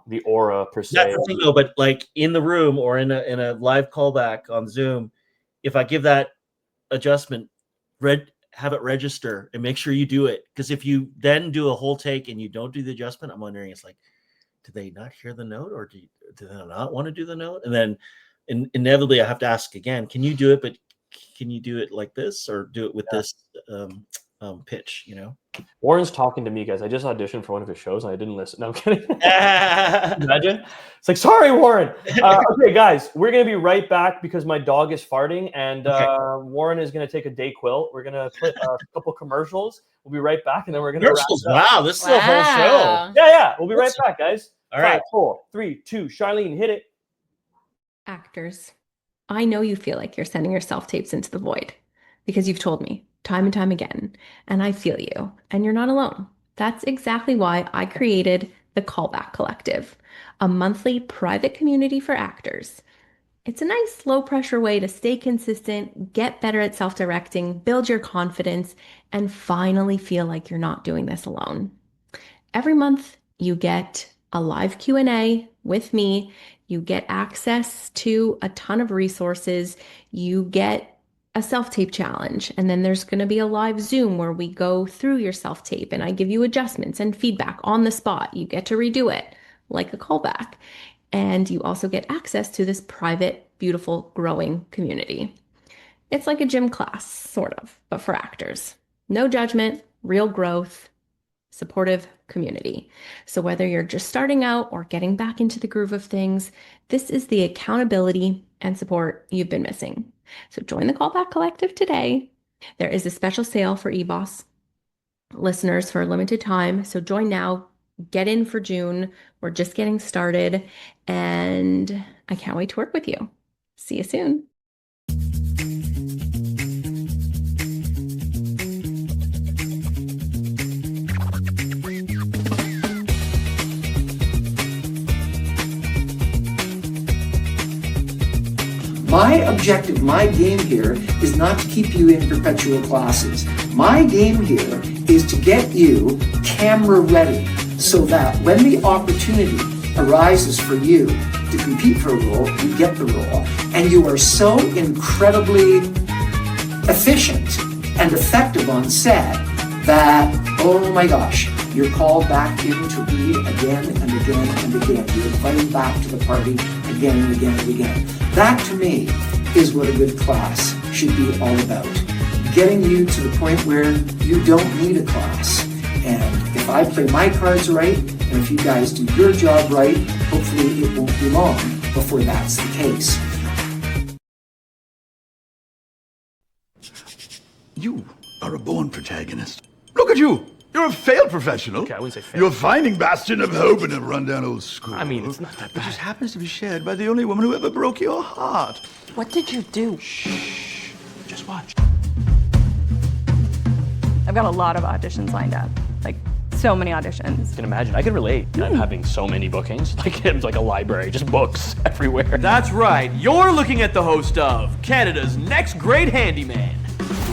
the aura per se. That's the thing though, but like in the room or in a live callback on Zoom, if I give that adjustment, have it register and make sure you do it. Because if you then do a whole take and you don't do the adjustment, I'm wondering, it's like, do they not hear the note or do they not want to do the note? And then inevitably I have to ask again, can you do it? But can you do it like this or do it with this pitch, Warren's talking to me, guys. I just auditioned for one of his shows and I didn't listen. No, I'm kidding. Imagine. It's like, sorry, Warren. Okay, guys, we're going to be right back because my dog is farting and Warren is going to take a Dayquil. We're going to put a couple commercials. We'll be right back and then we're going to Wow, this is a whole show. Yeah. We'll be right back, guys. All right. 5, 4, 3, 2. Charlene, hit it. Actors, I know you feel like you're sending your self-tapes into the void because you've told me time and time again, and I feel you, and you're not alone. That's exactly why I created the Callback Collective, a monthly private community for actors. It's a nice low-pressure way to stay consistent, get better at self-directing, build your confidence, and finally feel like you're not doing this alone. Every month, you get a live Q&A with me. You get access to a ton of resources. You get a self-tape challenge, and then there's going to be a live Zoom where we go through your self-tape and I give you adjustments and feedback on the spot. You get to redo it like a callback. And you also get access to this private, beautiful, growing community. It's like a gym class, sort of, but for actors. No judgment, real growth, supportive community. So whether you're just starting out or getting back into the groove of things, this is the accountability and support you've been missing. So join the Callback Collective today. There is a special sale for eBoss listeners for a limited time. So join now, get in for June. We're just getting started and I can't wait to work with you. See you soon. My objective, my game here is not to keep you in perpetual classes. My game here is to get you camera ready so that when the opportunity arises for you to compete for a role, you get the role. And you are so incredibly efficient and effective on set that, oh my gosh, you're called back in to read again and again and again. You're invited back to the party again and again and again. That, to me, is what a good class should be all about. Getting you to the point where you don't need a class. And if I play my cards right, and if you guys do your job right, hopefully it won't be long before that's the case. You are a born protagonist. Look at you! You're a failed professional. Okay, I wouldn't say failed. You're a finding bastion of hope in a rundown old school. I mean, it's not that bad. It just happens to be shared by the only woman who ever broke your heart. What did you do? Shh. Just watch. I've got a lot of auditions lined up. Like, so many auditions. I can imagine. I can relate to having so many bookings. Like, it's like a library, just books everywhere. That's right. You're looking at the host of Canada's Next Great Handyman.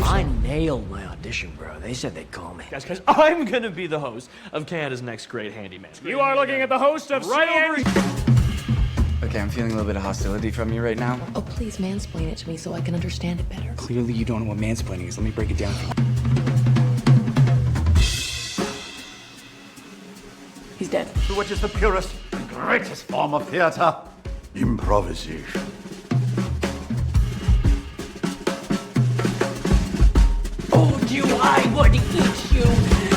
I nailed my audition, brother. they said they'd call me. Guys, because I'm going to be the host of Canada's Next Great Handyman. You are looking at the host of right over. Okay, I'm feeling a little bit of hostility from you right now. Oh, please mansplain it to me so I can understand it better. Clearly you don't know what mansplaining is. Let me break it down for you. He's dead. Which is the purest, greatest form of theater? Improvisation. Told you I would eat you!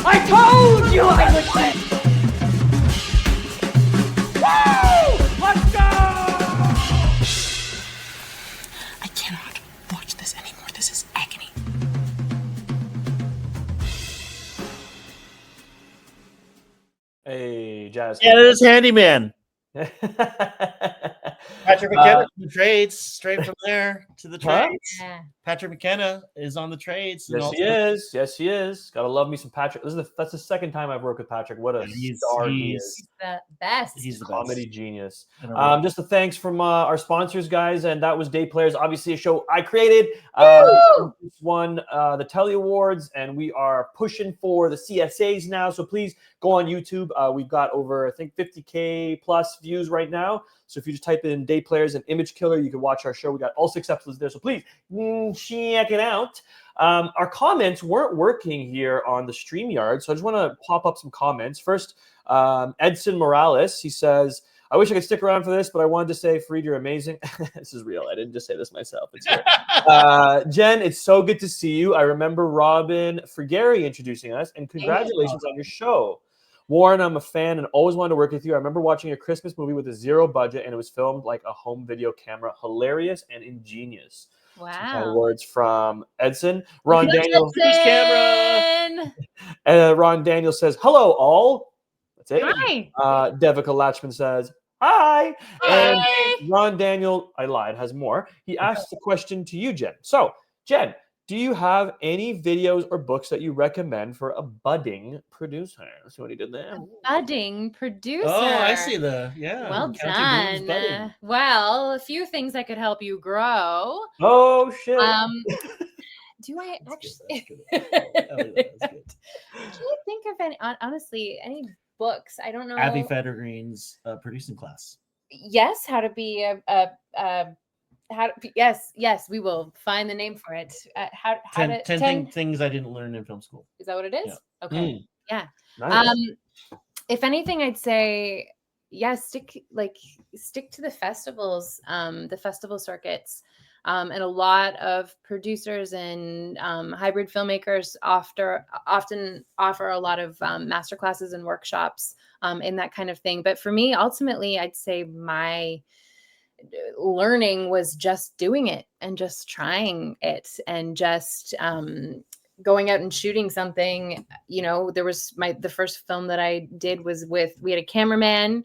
I told you I would eat! Woo! Let's go! I cannot watch this anymore. This is agony. Hey, Jazz. Yeah, it is Handyman. Patrick McKenna from the trades, straight from there to the trades. Yeah. Patrick McKenna is on the trades. Yes, he is. Yes, he is. Gotta love me some Patrick. That's the second time I've worked with Patrick. What a star he is. He's the best. He's the Comedy best. Genius. Just a thanks from our sponsors, guys, and that was Day Players, obviously a show I created. Just won the Telly Awards, and we are pushing for the CSAs now. So please go on YouTube. We've got over, I think, 50K plus views right now. So if you just type in Day Players and Image Killer, you can watch our show. We got all 6 episodes there. So please check it out. Our comments weren't working here on the StreamYard, so I just want to pop up some comments. First, Edson Morales, he says, I wish I could stick around for this, but I wanted to say, Fareed, you're amazing. This is real. I didn't just say this myself. It's Jen, it's so good to see you. I remember Robin Frigeri introducing us, and congratulations on your show. Warren, I'm a fan and always wanted to work with you. I remember watching a Christmas movie with a zero budget, and it was filmed like a home video camera. Hilarious and ingenious. Wow. Some kind words from Edson. Ron Daniel. Edson! Ron Daniel says, hello, all. That's it. Hi. Devika Latchman says, hi. Hi. And Ron Daniel, I lied, has more. He asks a question to you, Jen. So, Jen, do you have any videos or books that you recommend for a budding producer? See what he did there? Budding producer. Oh, I see well done. Well, a few things that could help you grow. Oh shit. Do I actually? Can you think of any? Honestly, any books? I don't know. Abby Federgreen's producing class. Yes, how to be yes, we will find the name for it. How 10 things I didn't learn in film school. Is that what it is? Yeah. Okay. Yeah. Nice. If anything, I'd say, stick to the festivals, the festival circuits. And a lot of producers and hybrid filmmakers often offer a lot of masterclasses and workshops in that kind of thing. But for me, ultimately, I'd say my learning was just doing it and just trying it and just going out and shooting something. There was the first film that I did was we had a cameraman,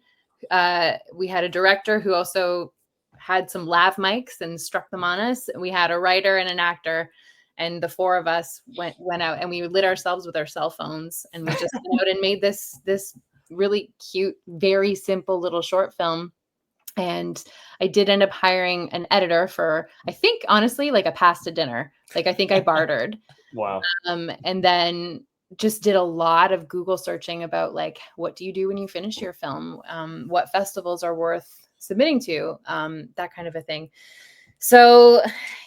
we had a director who also had some lav mics and struck them on us. We had a writer and an actor, and the 4 of us went out and we lit ourselves with our cell phones, and we just went out and made this really cute, very simple little short film. And I did end up hiring an editor for, I think, honestly, like a pasta dinner. Like, I think I bartered. Wow. And then just did a lot of Google searching about, like, what do you do when you finish your film? What festivals are worth submitting to? That kind of a thing. So,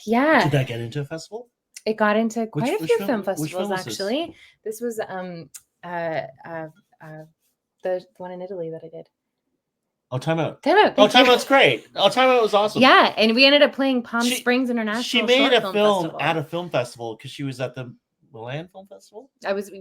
yeah. Did that get into a festival? It got into quite a few film festivals, actually. This was the one in Italy that I did. Oh, Time Out. Time Out. Oh, Time Out's great. Oh, Time Out was awesome. Yeah, and we ended up playing Palm Springs International. She made a film Festival. at a film festival because she was at the Milan Film Festival. I was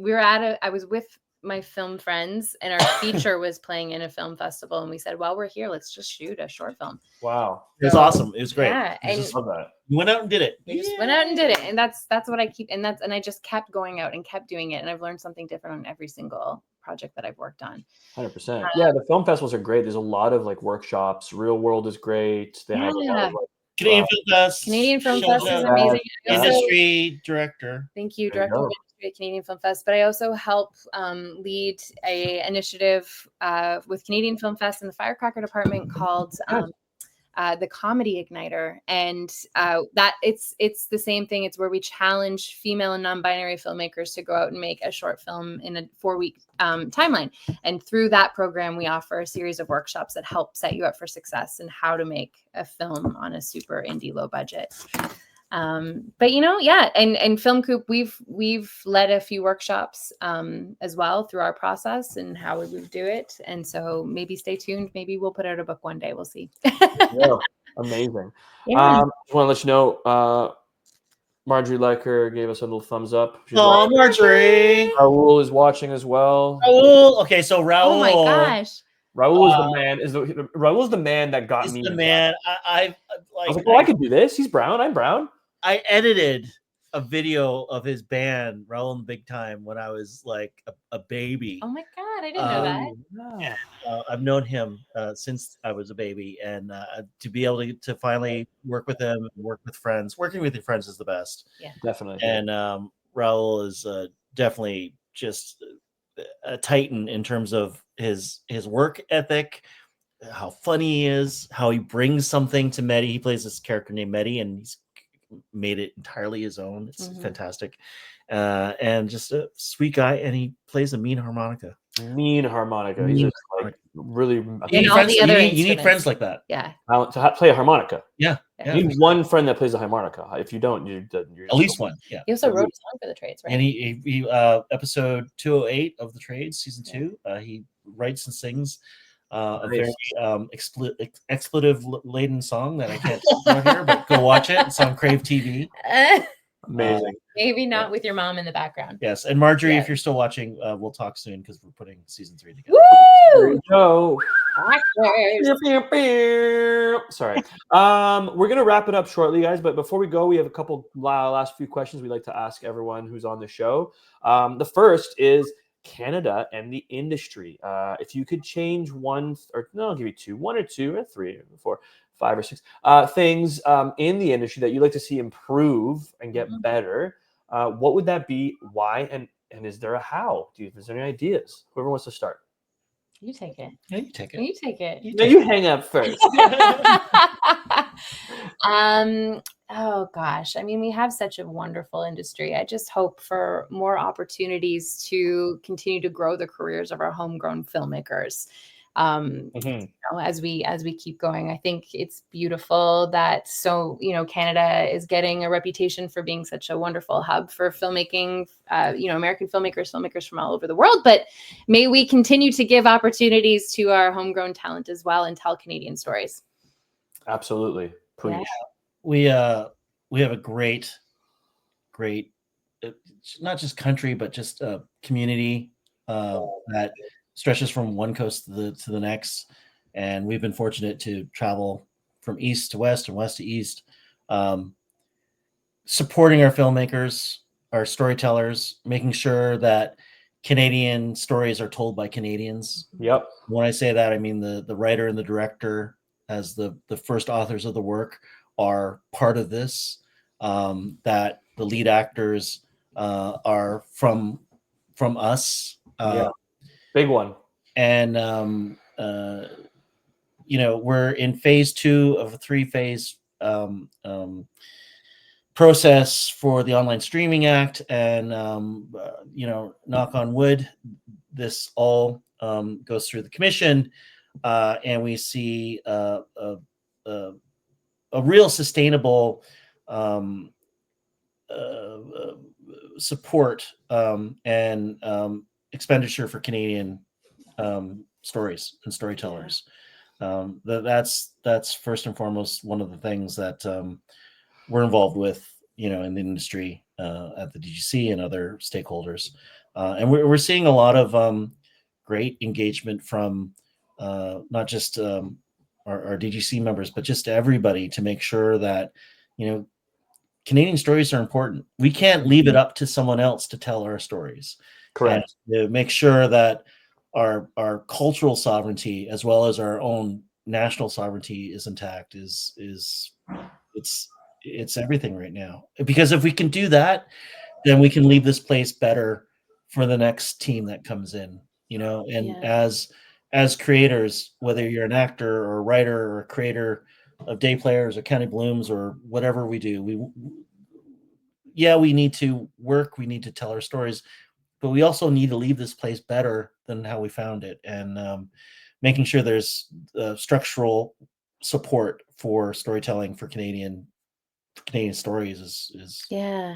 with my film friends, and our feature was playing in a film festival, and we said, while we're here, let's just shoot a short film. Wow. It was awesome. It was great. Yeah, I just love that. You went out and did it. We just went out and did it, and that's what I keep, and I just kept going out and kept doing it, and I've learned something different on every single project that I've worked on. 100%. Yeah, the film festivals are great. There's a lot of like workshops. Real World is great. They have a lot of, like, Canadian Film Fest. Canadian Film Fest is amazing. Industry director. Thank you, director of industry at Canadian Film Fest. But I also help lead a initiative with Canadian Film Fest in the Firecracker department called the Comedy Igniter, and that it's the same thing. It's where we challenge female and non-binary filmmakers to go out and make a short film in a 4-week timeline. And through that program, we offer a series of workshops that help set you up for success and how to make a film on a super indie low budget. But and Film Coop, we've led a few workshops as well through our process and how we would do it. And so maybe stay tuned. Maybe we'll put out a book one day. We'll see. Yeah, amazing. Yeah. Just want to let you know, Marjorie Lecker gave us a little thumbs up. Oh, Marjorie. Raul is watching as well. Raul. Okay, so Raul. Oh my gosh. Raul is the man. Raul's the man that got me. The man. I was like, I could do this. He's brown. I'm brown. I edited a video of his band, Raul and the Big Time, when I was like a baby. Oh my God, I didn't know that. I've known him since I was a baby, and to be able to finally work with him, work with friends, working with your friends is the best. Yeah, definitely. And Raul is definitely just a titan in terms of his work ethic, how funny he is, how he brings something to Medi. He plays this character named Medi, and he's made it entirely his own. It's fantastic, and just a sweet guy. And he plays a mean harmonica. He's just like really. You need friends like that. Yeah. To play a harmonica. Yeah. You need one friend that plays a harmonica. If you don't, you're at least one. Yeah. He also wrote a song for the Trades, right? And he episode 208 of the Trades, season 2. He writes and sings a very expletive laden song that I can't talk about here, but go watch it. It's on Crave TV. Amazing. Maybe not with your mom in the background. Yes, and Marjorie, if you're still watching, we'll talk soon because we're putting season 3 together. Woo! Go. Sorry. We're gonna wrap it up shortly, guys. But before we go, we have a couple last few questions we'd like to ask everyone who's on the show. The first is Canada and the industry. If you could change I'll give you 2, 1 or 2 or 3 or 4, 5 or 6 things in the industry that you'd like to see improve and get better, what would that be? Why? And is there a how? Is there any ideas? Whoever wants to start. You take it. Yeah, you take it. You take it. You hang up first. Oh gosh. I mean, we have such a wonderful industry. I just hope for more opportunities to continue to grow the careers of our homegrown filmmakers. As we keep going, I think it's beautiful that Canada is getting a reputation for being such a wonderful hub for filmmaking, American filmmakers from all over the world, but may we continue to give opportunities to our homegrown talent as well and tell Canadian stories. Absolutely. Please. Yeah. We have a great not just country, but just community that stretches from one coast to the next, and we've been fortunate to travel from east to west and west to east, supporting our filmmakers, our storytellers, making sure that Canadian stories are told by Canadians. Yep. When I say that, I mean the writer and the director, as the first authors of the work, are part of this. That the lead actors are from us. Big one. And we're in phase 2 of a 3-phase process for the Online Streaming Act, and knock on wood, this all goes through the commission, and we see a real sustainable support and expenditure for Canadian stories and storytellers. That's first and foremost one of the things that we're involved with, in the industry at the DGC and other stakeholders, and we're seeing a lot of great engagement from not just our DGC members, but just everybody, to make sure that Canadian stories are important. We can't leave it up to someone else to tell our stories. Correct. And to make sure that our cultural sovereignty, as well as our own national sovereignty, is intact. It's everything right now. Because if we can do that, then we can leave this place better for the next team that comes in. And as creators, whether you're an actor or a writer or a creator, day players or county blooms or whatever we do, we need to work, we need to tell our stories, but we also need to leave this place better than how we found it, and making sure there's structural support for storytelling for Canadian stories is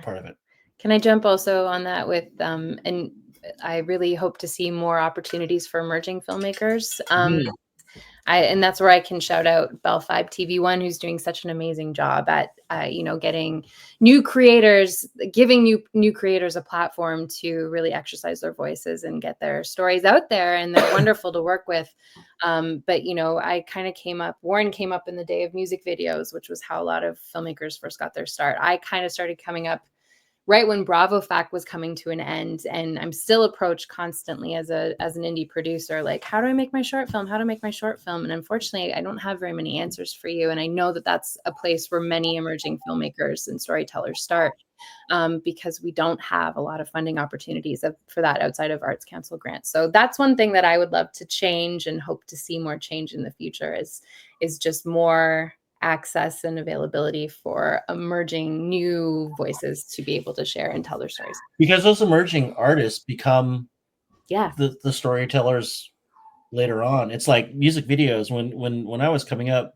part of it. Can I jump also on that with and I really hope to see more opportunities for emerging filmmakers. And that's where I can shout out Bell 5 TV1, who's doing such an amazing job at, getting new creators, giving new creators a platform to really exercise their voices and get their stories out there. And they're wonderful to work with. But, I kind of Warren came up in the day of music videos, which was how a lot of filmmakers first got their start. I kind of started coming up right when Bravo Fac was coming to an end, and I'm still approached constantly as an indie producer, like, how do I make my short film? How do I make my short film? And unfortunately, I don't have very many answers for you. And I know that that's a place where many emerging filmmakers and storytellers start, because we don't have a lot of funding opportunities for that outside of Arts Council grants. So that's one thing that I would love to change and hope to see more change in the future is just more access and availability for emerging new voices to be able to share and tell their stories, because those emerging artists become the storytellers later on. It's like music videos. When I was coming up,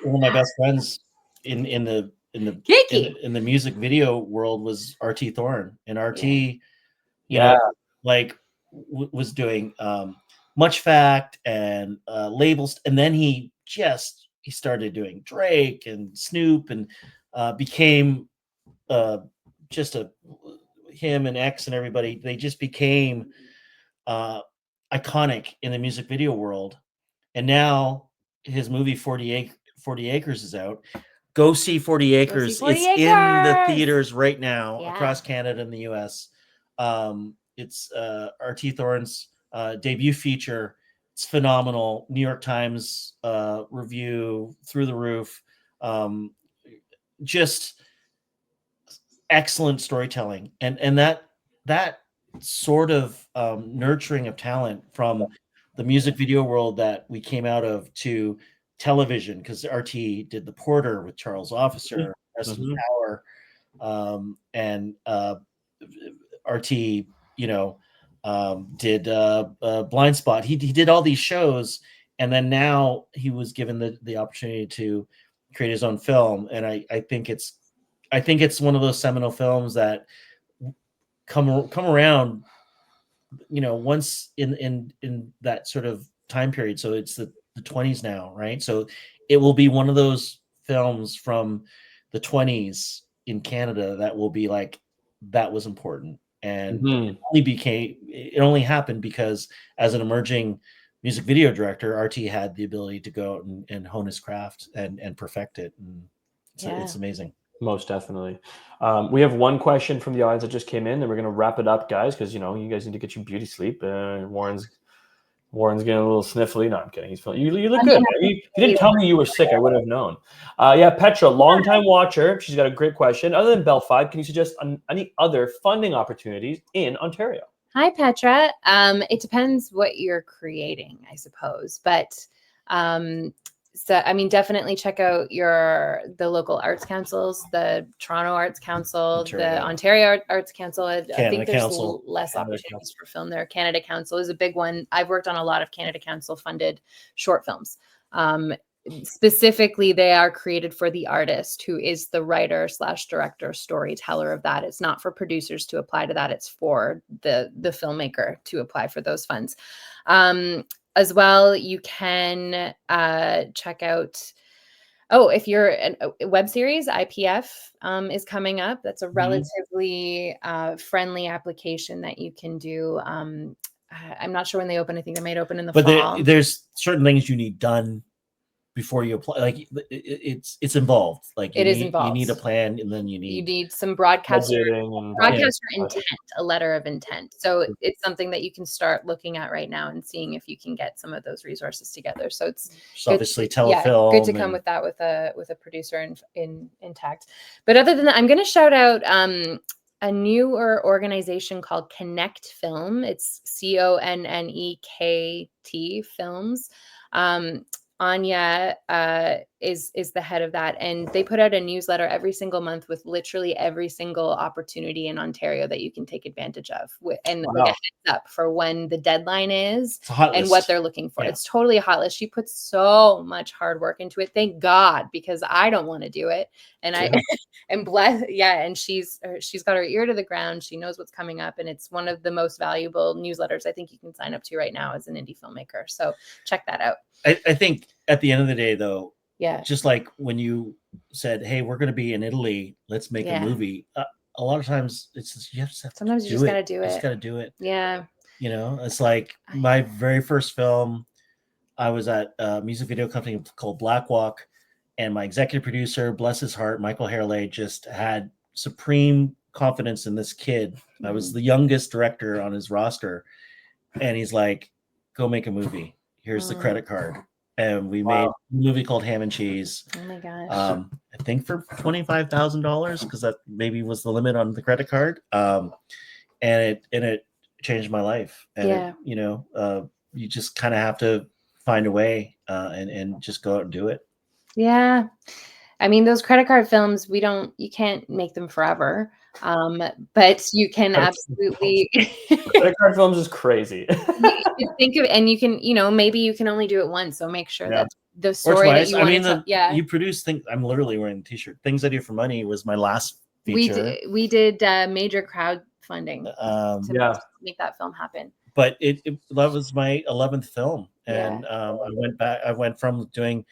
one of my best friends in the music video world was RT Thorne, and RT was doing Much Fact and labels, and then he started doing Drake and Snoop, and became him and X and everybody. They just became iconic in the music video world. And now his movie 40 Acres is out. Go see 40 Acres. It's in the theaters right now across Canada and the US. It's RT Thorne's debut feature. It's phenomenal. New York Times review through the roof. Just excellent storytelling, and that sort of nurturing of talent from the music video world that we came out of to television, because RT did The Porter with Charles Officer, Rest in Power, and RT, did Blind Spot. He did all these shows, and then now he was given the opportunity to create his own film. And I think it's one of those seminal films that come around, once in that sort of time period. So it's the 20s now, right? So it will be one of those films from the 20s in Canada that will be like, that was important. And it only happened because as an emerging music video director, RT had the ability to go out and hone his craft and perfect it. And it's amazing. Most definitely. We have one question from the audience that just came in, and we're going to wrap it up, guys, because, you guys need to get your beauty sleep. Warren's getting a little sniffly. No, I'm kidding. He's feeling. You look good. You didn't tell me you were sick. I wouldn't have known. Petra, longtime watcher. She's got a great question. Other than Bell 5, can you suggest any other funding opportunities in Ontario? Hi, Petra. It depends what you're creating, I suppose. But definitely check out the local arts councils, the Toronto Arts Council, the Ontario Arts Council. I think there's less opportunities for film there. Canada Council is a big one. I've worked on a lot of Canada Council funded short films. Specifically, they are created for the artist who is the writer / director, storyteller of that. It's not for producers to apply to that. It's for the filmmaker to apply for those funds. As well, you can check out, if you're a web series, IPF is coming up. That's a relatively friendly application that you can do. I'm not sure when they open. I think they might open in the fall. But there's certain things you need done before you apply. Like it's involved. Like it is involved. You need a plan, and then you need some broadcaster intent, a letter of intent. So it's something that you can start looking at right now and seeing if you can get some of those resources together. So it's obviously telefilm. Good to come with that with a producer intact. But other than that, I'm going to shout out a newer organization called Connect Film. It's CONNEKT Films. Anya is the head of that, and they put out a newsletter every single month with literally every single opportunity in Ontario that you can take advantage of, and like a heads up for when the deadline is and what they're looking for. It's totally a hot list. She puts so much hard work into it. Thank God, because I don't want to do it, and and she's got her ear to the ground. She knows what's coming up, and it's one of the most valuable newsletters I think you can sign up to right now as an indie filmmaker. So check that out. I think at the end of the day, though, yeah, just like when you said, "Hey, we're going to be in Italy, let's make a movie." A lot of times, it's just, you just got to do it. Just got to do it. Yeah, you know, it's like my very first film. I was at a music video company called Black Walk, and my executive producer, bless his heart, Michael Harley, just had supreme confidence in this kid. I was the youngest director on his roster, and he's like, "Go make a movie. Here's the credit card." And we made a movie called Ham and Cheese. Oh my gosh. I think for $25,000, because that maybe was the limit on the credit card. And it changed my life. And you just kind of have to find a way and just go out and do it. Yeah. I mean, those credit card films, you can't make them forever. But you can absolutely credit card films is crazy. you think of, and you can, maybe you can only do it once. So make sure that the story that you want to you produce things. I'm literally wearing a t-shirt. Things I Do for Money was my last feature. We did major crowdfunding to make that film happen. But that was my 11th film. And I went from doing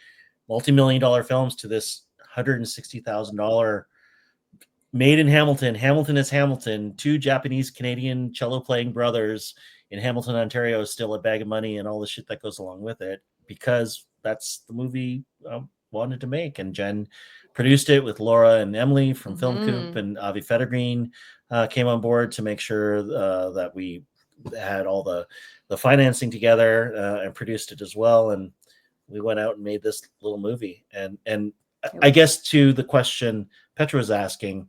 multi-million-dollar films to this $160,000 made in Hamilton. Hamilton is Hamilton. 2 Japanese-Canadian cello-playing brothers in Hamilton, Ontario is still a bag of money and all the shit that goes along with it, because that's the movie I wanted to make. And Jen produced it with Laura and Emily from Film Coop, and Avi Fettergreen came on board to make sure that we had all the financing together and produced it as well. And we went out and made this little movie. And I guess to the question Petra was asking,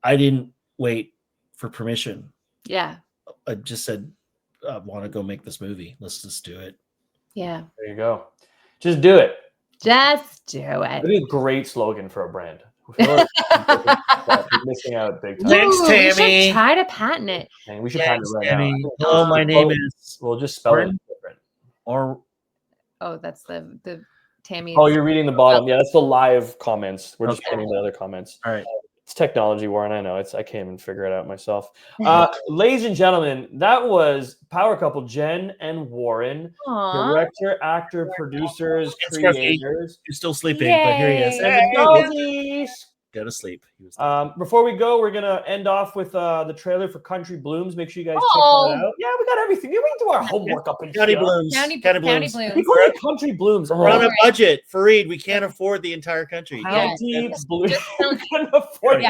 I didn't wait for permission. Yeah. I just said, I want to go make this movie. Let's just do it. Yeah. There you go. Just do it. Just do it. That'd be a great slogan for a brand. You're missing out big time. Thanks, Tammy. We should try to patent it. And we should patent it right Tammy. now. Hello, my name is. We'll just spell it different. That's the Tammy. Oh, you're reading the bottom. Yeah, that's the live comments. We're just putting the other comments. All right. It's technology, Warren. I know. I can't even figure it out myself. Ladies and gentlemen, that was Power Couple Jen and Warren. Aww. Director, actor, producers, creators. You're still sleeping, but here he is. Hey. Go to sleep. Before we go, we're gonna end off with the trailer for Country Blooms. Make sure you guys check that out. Yeah, we got everything. We do our homework up in County Blooms. County Blooms. We call it Country Blooms. We're on a budget. Fareed, we can't afford the entire country. County Blooms. We can afford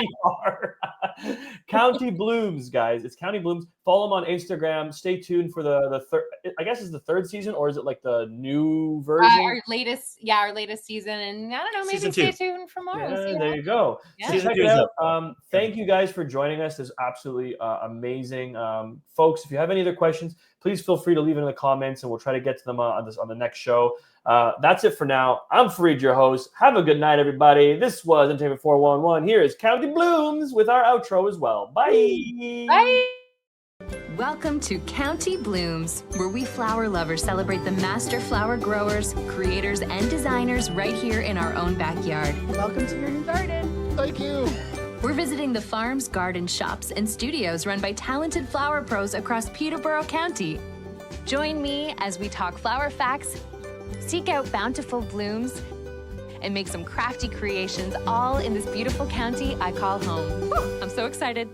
County Blooms, guys. It's County Blooms. Follow them on Instagram. Stay tuned for the third. I guess it's the 3rd season, or is it like the new version? Our latest season, and I don't know, maybe stay tuned for more. Yeah, there you go. Yeah. So check it out. Thank you guys for joining us. This is absolutely amazing, folks. If you have any other questions, please feel free to leave it in the comments, and we'll try to get to them on the next show. That's it for now. I'm Fareed, your host. Have a good night, everybody. This was Entertainment 411. Here is County Blooms with our outro as well. Bye. Bye. Welcome to County Blooms, where we flower lovers celebrate the master flower growers, creators, and designers right here in our own backyard. Welcome to your new garden. Thank you. We're visiting the farms, gardens, shops, and studios run by talented flower pros across Peterborough County. Join me as we talk flower facts, seek out bountiful blooms, and make some crafty creations all in this beautiful county I call home. I'm so excited.